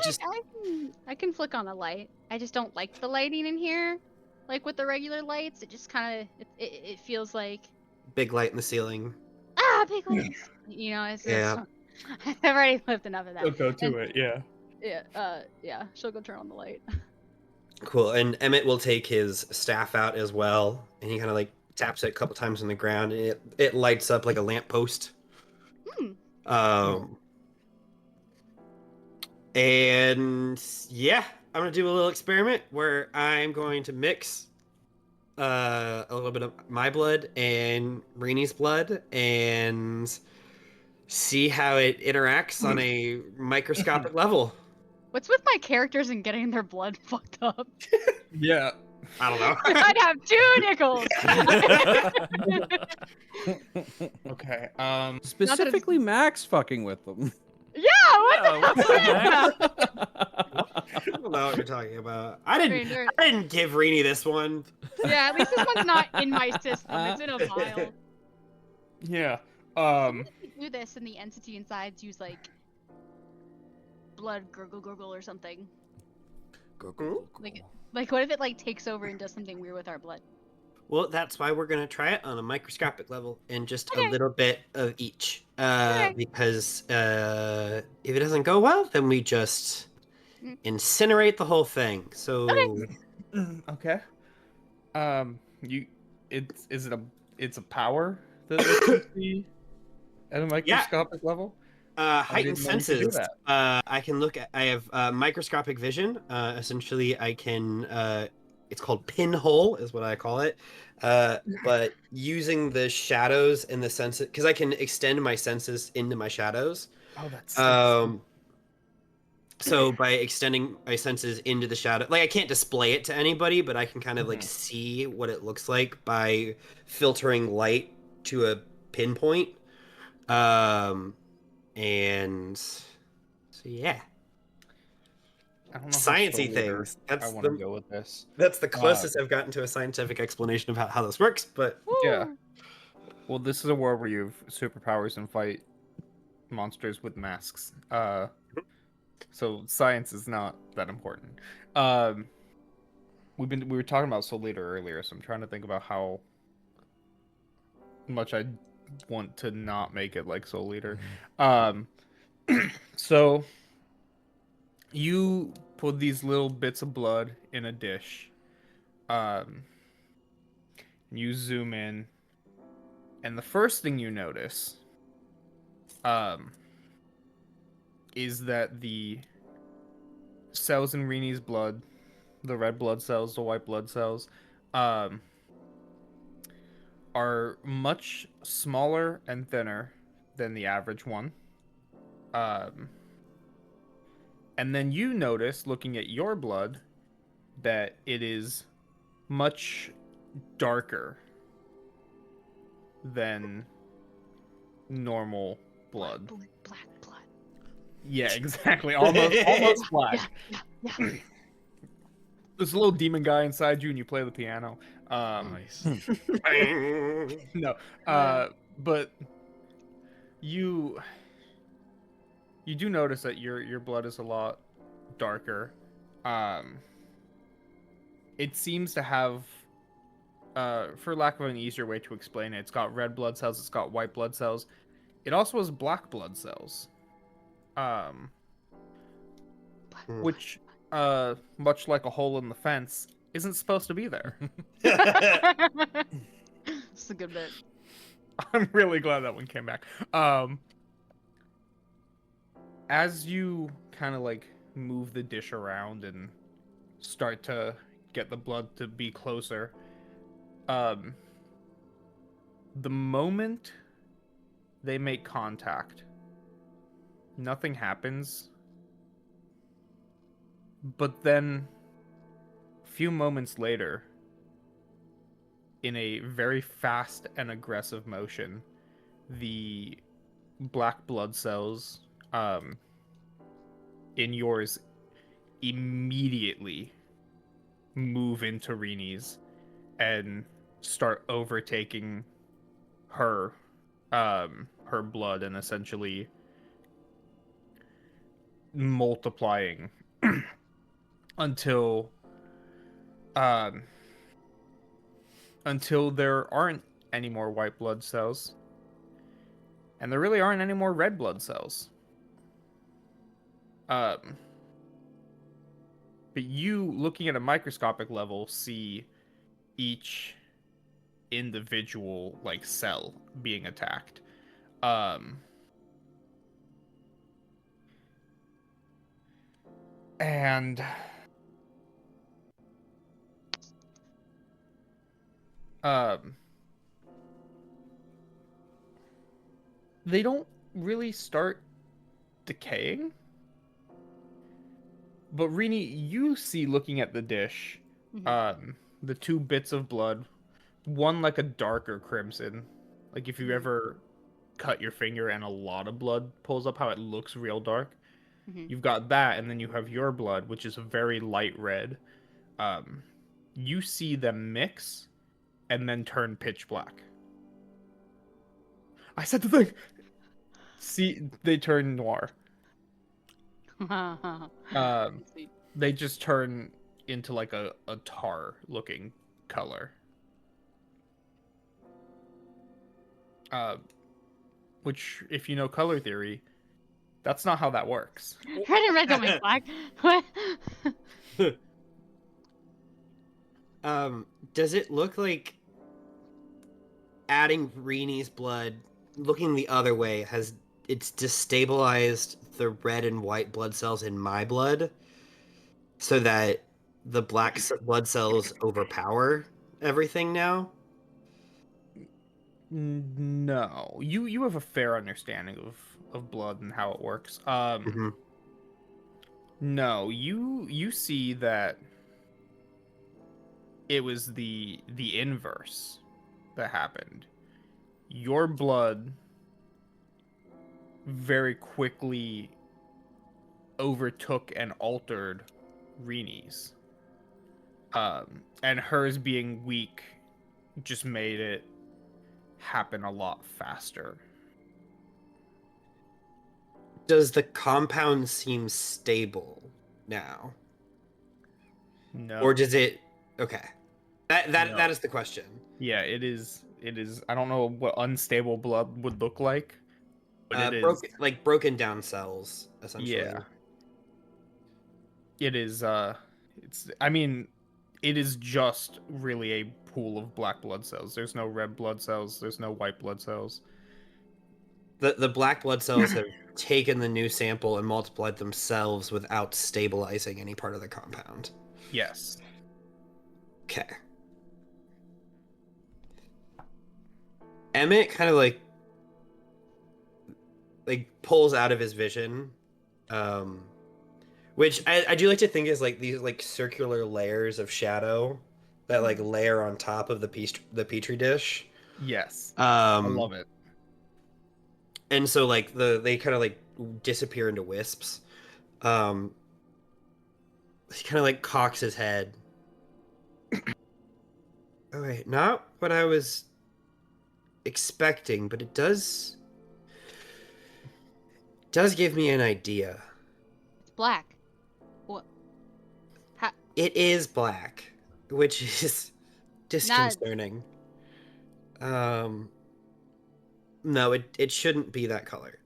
can flick on a light. I just don't like the lighting in here. Like with the regular lights, it just kind of it feels like big light in the ceiling. big lights. You know, Yeah. I've already lived enough of that. They'll go to it, yeah. Yeah, she'll go turn on the light. Cool. And Emmett will take his staff out as well, and he kind of like taps it a couple times on the ground, and it lights up like a lamppost. And yeah, I'm gonna do a little experiment where I'm going to mix a little bit of my blood and Rini's blood and see how it interacts on a microscopic level. What's with my characters and getting their blood fucked up? Yeah. I don't know. I'd have 2 nickels. Okay. Specifically, Max fucking with them. Yeah, what Yeah, the what's hell? I don't know what you're talking about. I didn't give Rini this one. Yeah, at least this one's not in my system. It's in a vial. Yeah. What if we do this and the entity inside use like blood gurgle or something? Like what if it like takes over and does something weird with our blood? Well, that's why we're gonna try it on a microscopic level and just a Okay. little bit of each. Okay. Because if it doesn't go well, then we just Mm. incinerate the whole thing. So Okay. It's a power that can see at a microscopic level? heightened didn't know you could do senses. I can look at. I have microscopic vision. Essentially, I can. It's called pinhole, is what I call it. But using the shadows and the senses, because I can extend my senses into my shadows. Oh, that's So by extending my senses into the shadow, like I can't display it to anybody, but I can kind of like see what it looks like by filtering light to a pinpoint. And so yeah, I don't know how sciencey solar things. I want to go with this. That's the closest I've gotten to a scientific explanation of how this works. But Yeah. Well, this is a world where you have superpowers and fight monsters with masks. So science is not that important. we were talking about Soul Leader earlier, so I'm trying to think about how much I want to not make it like Soul Leader. So you put these little bits of blood in a dish. You zoom in, and the first thing you notice, is that the cells in Rini's blood, the red blood cells, the white blood cells, are much smaller and thinner than the average one. And then you notice, looking at your blood, that it is much darker than normal blood. Black blood. Yeah, exactly. Almost black. Yeah. There's a little demon guy inside you, and you play the piano. Nice. No, but you do notice that your blood is a lot darker. It seems to have, for lack of an easier way to explain it, it's got red blood cells, it's got white blood cells. It also has black blood cells. Which, much like a hole in the fence, isn't supposed to be there. It's a good bit. I'm really glad that one came back. As you kind of like move the dish around and start to get the blood to be closer, the moment they make contact, nothing happens. But then, a few moments later, in a very fast and aggressive motion, the black blood cells in yours immediately move into Rini's and start overtaking her blood and essentially multiplying until there aren't any more white blood cells, and there really aren't any more red blood cells. But you, looking at a microscopic level, see each individual like cell being attacked. And they don't really start decaying. But Rini, you see, looking at the dish, the two bits of blood, one like a darker crimson, like if you ever cut your finger and a lot of blood pulls up, how it looks real dark. You've got that, and then you have your blood, which is a very light red. You see them mix and then turn pitch black. I said the thing. See, they turn noir. They just turn into like a tar looking color. Which, if you know color theory, that's not how that works. Red and red don't make black. What? Does it look like adding Rini's blood, looking the other way, it's destabilized the red and white blood cells in my blood, so that the black blood cells overpower everything now? No, you have a fair understanding of blood and how it works. No, you see that it was the inverse that happened. Your blood very quickly overtook and altered Rini's. And hers being weak just made it happen a lot faster. Does the compound seem stable now? No. Or does it Okay. That No. that is the question. Yeah, it is. It is. I don't know what unstable blood would look like, but it is. Broken down cells, essentially. Yeah. It is. It's. I mean, it is just really a pool of black blood cells. There's no red blood cells. There's no white blood cells. The black blood cells have taken the new sample and multiplied themselves without stabilizing any part of the compound. Yes. Okay. Emmett kind of like pulls out of his vision, which I do like to think is like these like circular layers of shadow that like layer on top of the petri dish. Yes. I I love it. And so like they kind of like disappear into wisps. He kind of like cocks his head. Oh wait, not what I was expecting, but it does give me an idea. It's black. What? It is black, which is disconcerting. No, it shouldn't be that color.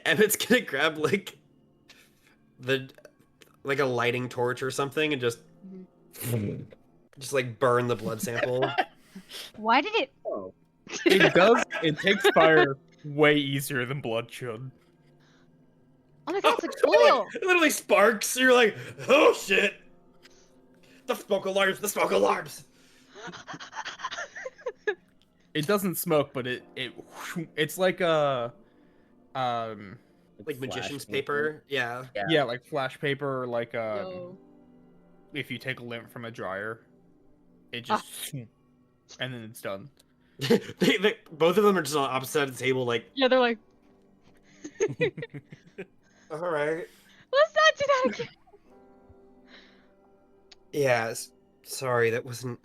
Emmett's gonna grab like a lighting torch or something and just like burn the blood sample. Why did it? Oh, It does. It takes fire way easier than blood should. Oh my god, it's like oil. It literally sparks. You're like, oh shit! The smoke alarms! The smoke alarms! It doesn't smoke, but it's like a Like magician's flash paper. Yeah. yeah, like flash paper, or like Yo. if you take a lint from a dryer, it just and then it's done. Both of them are just on opposite side of the table, like, Yeah, they're like, all right. let's not do that again. Yeah, sorry, that wasn't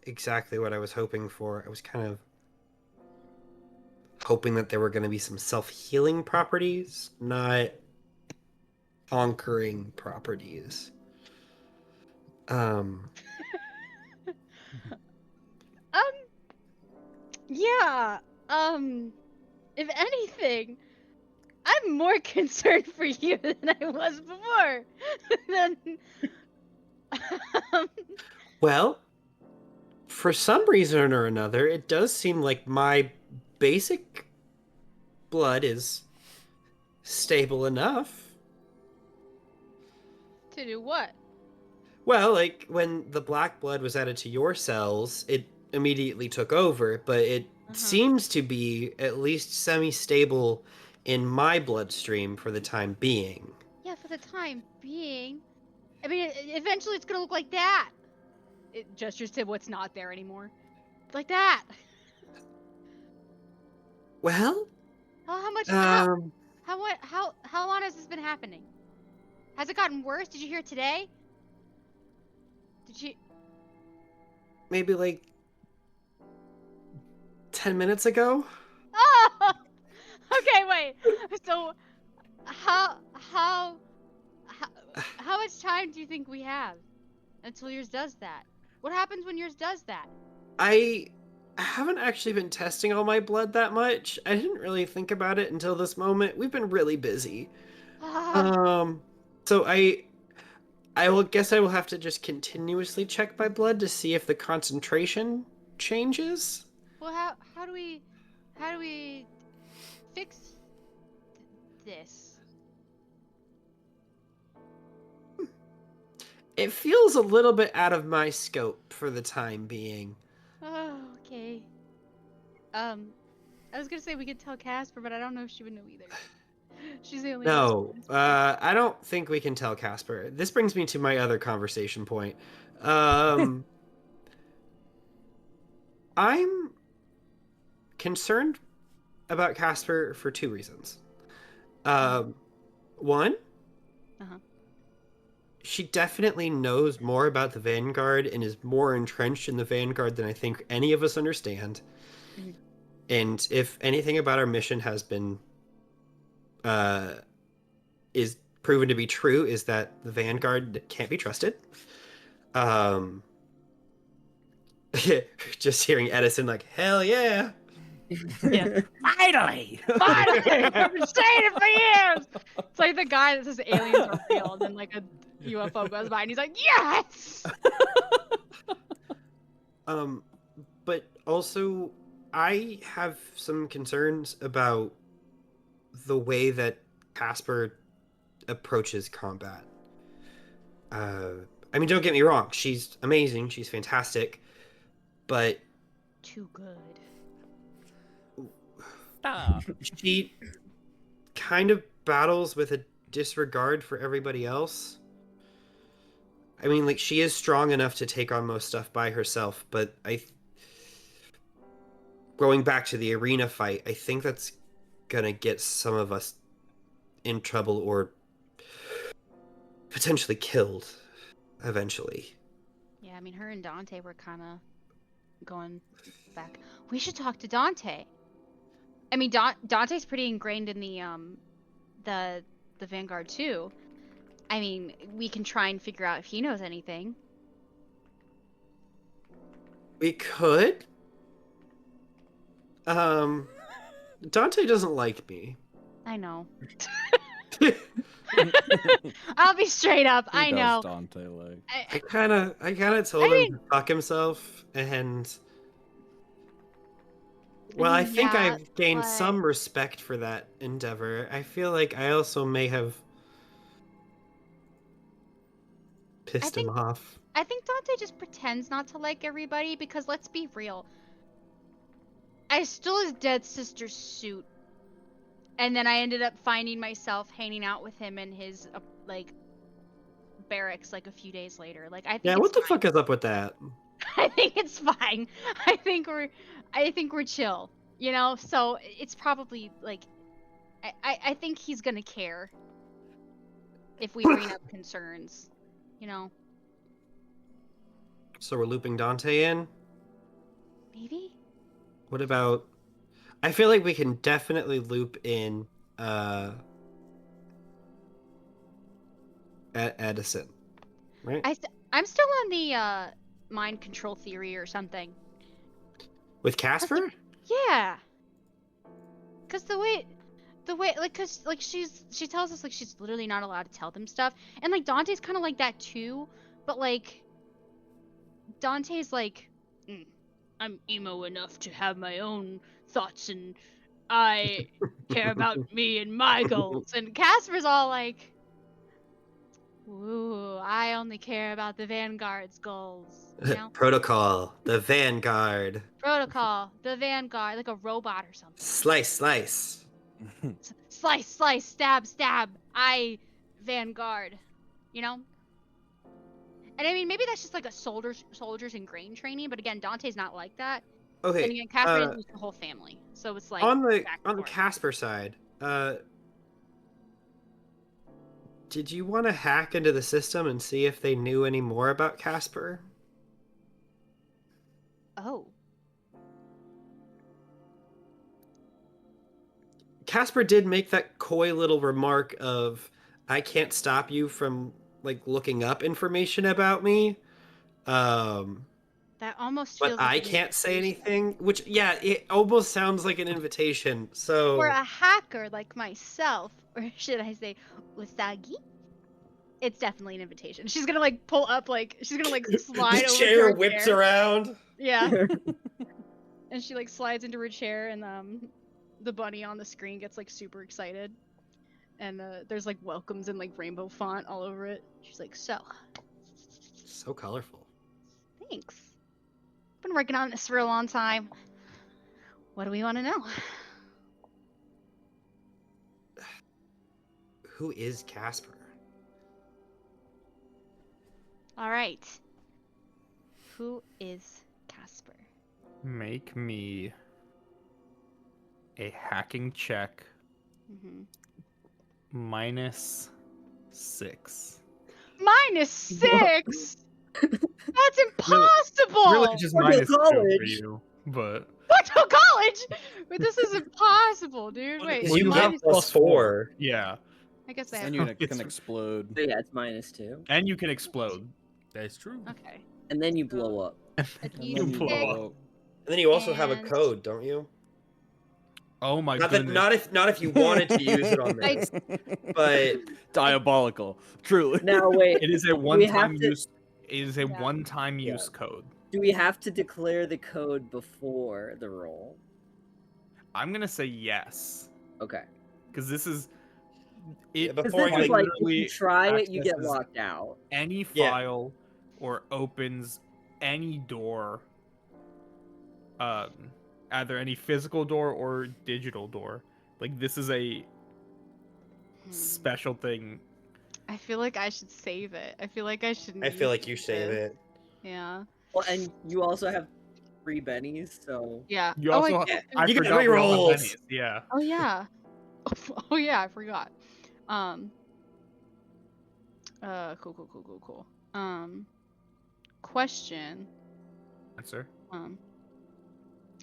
exactly what I was hoping for. I was kind of hoping that there were going to be some self-healing properties, not conquering properties. Yeah. If anything, I'm more concerned for you than I was before. Then. Well, for some reason or another, it does seem like my basic blood is stable enough. To do what? Well, like when the black blood was added to your cells, it immediately took over, but it seems to be at least semi-stable in my bloodstream for the time being. Yeah, for the time being. I mean, eventually it's gonna look like that. It gestures to what's not there anymore. Like that. Well, How much? um, How long has this been happening? Has it gotten worse? Did you hear today? Did you? maybe like 10 minutes ago? Oh! Okay, wait. So, how much time do you think we have until yours does that? What happens when yours does that? I haven't actually been testing all my blood that much. I didn't really think about it until this moment. We've been really busy. So I will guess I will have to just continuously check my blood to see if the concentration changes. Well, how do we fix this? It feels a little bit out of my scope for the time being. Oh, okay. I was gonna say we could tell Kasper, but I don't know if she would know either. She's the only. No, I don't think we can tell Kasper. This brings me to my other conversation point. I'm concerned about Kasper for two reasons. One, she definitely knows more about the Vanguard and is more entrenched in the Vanguard than I think any of us understand. Mhm. And if anything about our mission has been is proven to be true is that the Vanguard can't be trusted. Just hearing Edison like, hell yeah. Yeah. Finally! Finally! I've been saying it for years! It's like the guy that says aliens are real, and then like a UFO goes by, and he's like, yes! But also, I have some concerns about the way that Kasper approaches combat. I mean, don't get me wrong, she's amazing, she's fantastic, but Too good. Stop. she kind of battles with a disregard for everybody else. I mean, like, she is strong enough to take on most stuff by herself, but going back to the arena fight, I think that's gonna get some of us in trouble or potentially killed eventually. Yeah, I mean, her and Dante were kind of going back. We should talk to Dante. I mean, Dante's pretty ingrained in the Vanguard too. I mean, we can try and figure out if he knows anything. We could. Dante doesn't like me. I know. I'll be straight up. Who I does know. Dante like? I kind of told him to fuck himself, and well, I think yeah, I've gained but- some respect for that endeavor. I feel like I also may have pissed him off. I think Dante just pretends not to like everybody because let's be real. I stole his dead sister's suit. And then I ended up finding myself hanging out with him in his like barracks like a few days later. Like I think Yeah, it's what the fine. fuck is up with that? I think it's fine. I think we're chill. You know? So it's probably like I think he's gonna care if we bring up concerns. You know? So we're looping Dante in? Maybe? What about... I feel like we can definitely loop in Edison, right? I'm still on the mind control theory or something. With Kasper? Yeah. Cause the way like cause like she tells us like she's literally not allowed to tell them stuff. And like Dante's kinda like that too, but like Dante's like I'm emo enough to have my own thoughts and I care about me and my goals. And Casper's all like, ooh, I only care about the Vanguard's goals. You know? Protocol, the Vanguard. Protocol, the Vanguard, like a robot or something. Slice, slice. Slice, slice, stab, stab. I Vanguard. You know? And I mean, maybe that's just like a soldiers in grain training, but again, Dante's not like that. Okay. And again, Kasper didn't lose the whole family, so it's like on the back and on the forth. Kasper side, did you want to hack into the system and see if they knew any more about Kasper? Oh, Kasper did make that coy little remark of, "I can't stop you from like looking up information about me." that almost But feels like I an can't say invitation. anything, which, yeah, it almost sounds like an invitation. So For a hacker like myself, or should I say, Usagi? It's definitely an invitation. She's gonna like pull up, like she's gonna like slide the over chair to her whips chair. around. Yeah, and she like slides into her chair, and the bunny on the screen gets like super excited, and there's like welcomes in like rainbow font all over it. She's like, so, So colorful. thanks. Been working on this for a long time. What do we want to know? Who is Kasper? All right. Who is Kasper? Make me a hacking check Mm-hmm. -6. -6. That's impossible. Really just Went to -2 for college. you, but What to college? But this is impossible, dude. Wait, Well, you have minus- +4. Yeah. I guess they have. And you can It's- explode. So yeah, it's -2. And you can explode. That's true. Okay. And then you blow up. A And then You you blow D6. up. And then you also have a And- code, don't you? Oh my Not goodness. that, not if you wanted to use it on this, but Diabolical. Truly. Now wait, It is a have one-time to- use. It is a Yeah. one-time Yeah. use code. do we have to declare the code before the roll? I'm gonna say yes, Okay. because this is. Yeah, It but Because Before this you is like, if literally you try it, you get accesses locked out. any Yeah. file or opens any door. Either any physical door or digital door. Like this is a special thing. I feel like I should save it. I feel like I shouldn't. I feel use like you save this. it. Yeah. Well, and you also have 3 bennies, so Yeah. You oh, also. I, I You get forgot we all have rerolls. pennies, yeah. oh yeah. Oh yeah, I forgot. Cool. Question. Answer.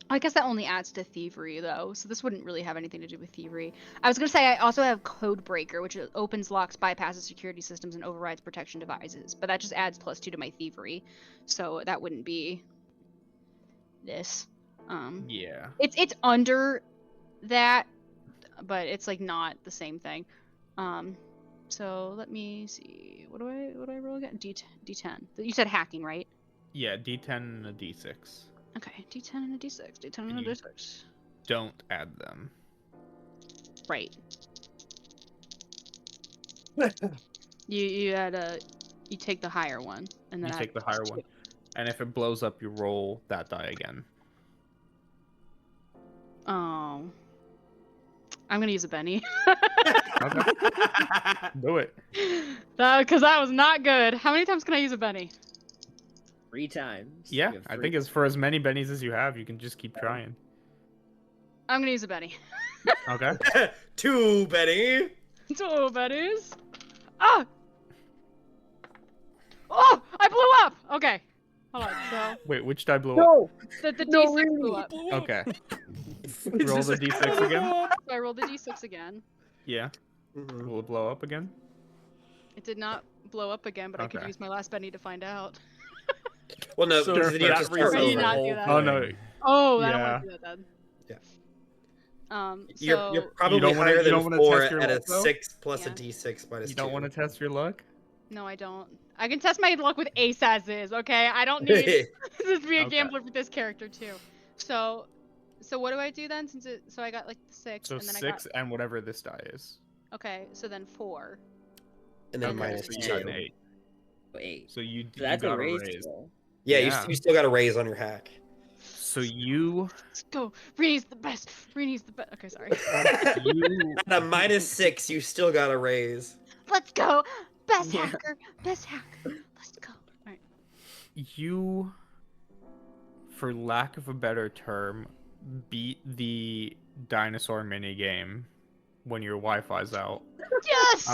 I guess that only adds to thievery though, so this wouldn't really have anything to do with thievery. I was gonna say I also have code breaker, which opens locks, bypasses security systems, and overrides protection devices. But that just adds +2 to my thievery, so that wouldn't be this. Yeah. It's under that, but it's like not the same thing. So let me see. What do I roll again? D10. You said hacking, right? Yeah. D10 and a D6. Okay, D10 and a D6. D10 and a And you- D6. Don't add them. Right. You add a. You take the higher one, and then You add take the higher one, +2. and if it blows up, you roll that die again. Oh. I'm gonna use a Benny. Do it. Because that was not good. How many times can I use a Benny? 3 times. Yeah, You have I 3 think it's for as many bennies as you have. You can just keep trying. I'm gonna use a Benny. Okay. 2, Benny. 2 Bennies. Ah! Oh! I blew up! Okay. Hold on. So, Wait, which die blew up? No! the No, D6 really? blew up. Okay. Roll the D6 again. So I rolled the D6 again. Yeah. Mhm. Will it blow up again? It did not blow up again, but I could Okay. use my last Benny to find out. Well, no, So because for then you have that to start reason, Or do you over. not the do whole that? Oh, no. thing- Oh, I don't Yeah. want to do that then. Yeah. So You're probably don't wanna- higher you than don't wanna 4 test your at a luck, though? 6 plus a Yeah. D6 minus You don't 2. want to test your luck? no, I don't. I can test my luck with ace as is. Okay, I don't need to be a Okay. gambler for this character too. So what do I do then? So I got like the 6, So and then 6 and whatever this die is. okay, so then 4. And then Okay, minus so you got 2. an 8. 8. So you So that's got a raise. raise. roll. Yeah, Yeah. you still got a raise on your hack. So you Let's go. Rini's the best. Rini's the best. Okay, sorry. you At a minus 6, you still got a raise. Let's go. Best Yeah. hacker. Best hacker. Let's go. Alright. you, for lack of a better term, beat the dinosaur mini game when your Wi-Fi's out. Yes!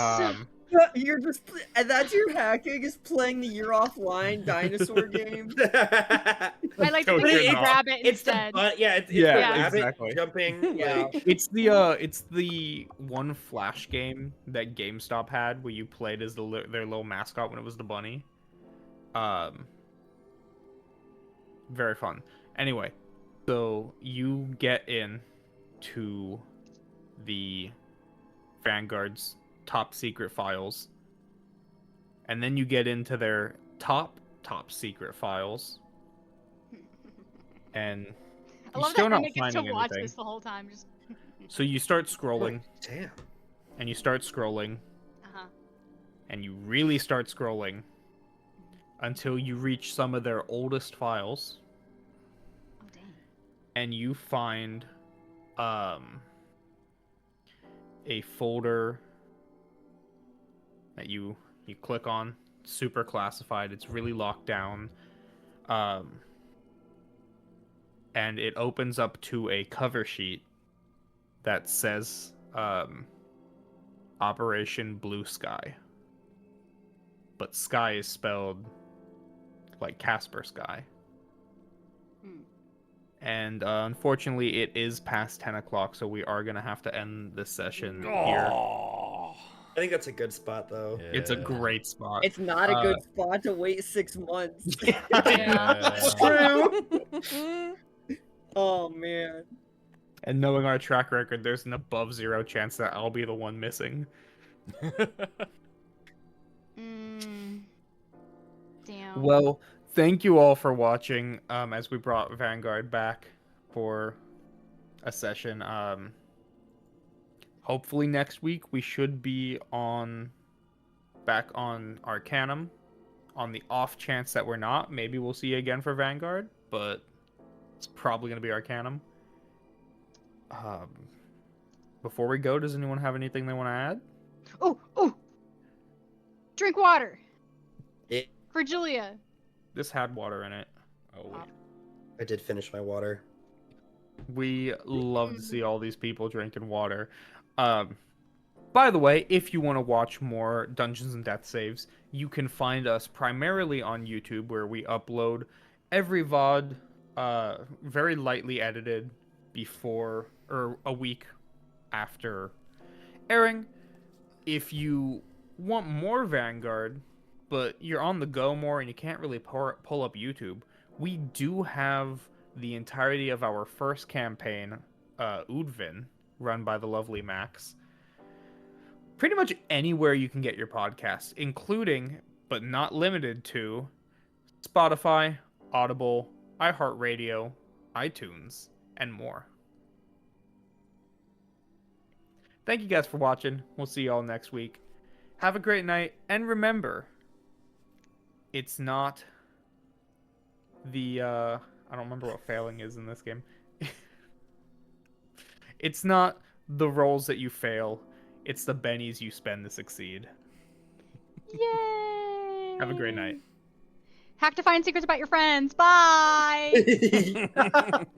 You're just, and that's your hacking, is playing the You're Offline dinosaur game? I like to Go think get it's it a off. rabbit It's the instead. it's Yeah, the rabbit exactly. jumping. Yeah. Like, It's the one Flash game that GameStop had where you played as their little mascot when it was the bunny. Very fun. Anyway, so you get in to the Vanguard's top secret files, and then you get into their top secret files, and I you're love still that not Emmett gets to finding watch anything. this the whole time. Just So you start scrolling, damn. and you start scrolling, uh-huh. and you really start scrolling until you reach some of their oldest files, Oh dang. and you find a folder that you click on. Super classified. It's really locked down. And it opens up to a cover sheet that says Operation Blue Sky. But sky is spelled like Kasper Sky. Hmm. And unfortunately, it is past 10 o'clock, so we are going to have to end this session here. Oh. I think that's a good spot though. It's a Yeah. great spot. It's not a good spot to wait 6 months. Yeah. True. Oh man. And knowing our track record, there's an above 0 chance that I'll be the one missing. Mm. Damn. Well, thank you all for watching. As we brought Vanguard back for a session. Hopefully next week we should be back on Arcanum. On the off chance that we're not, maybe we'll see you again for Vanguard, but it's probably gonna be Arcanum. Before we go, does anyone have anything they want to add? Oh! Drink water It, for Julia. This had water in it. Oh wait. I did finish my water. We love to see all these people drinking water. By the way, if you want to watch more Dungeons and Death Saves, you can find us primarily on YouTube, where we upload every VOD, very lightly edited, before or a week after airing. If you want more Vanguard, but you're on the go more and you can't really pull up YouTube, we do have the entirety of our first campaign, Udvin, run by the lovely Max. Pretty much anywhere you can get your podcast, including, but not limited to, Spotify, Audible, iHeartRadio, iTunes, and more. Thank you guys for watching. We'll see you all next week. Have a great night, and remember, it's not the, I don't remember what failing is in this game. It's not the rolls that you fail, it's the bennies you spend to succeed. Yay! Have a great night. Hack to find secrets about your friends. Bye!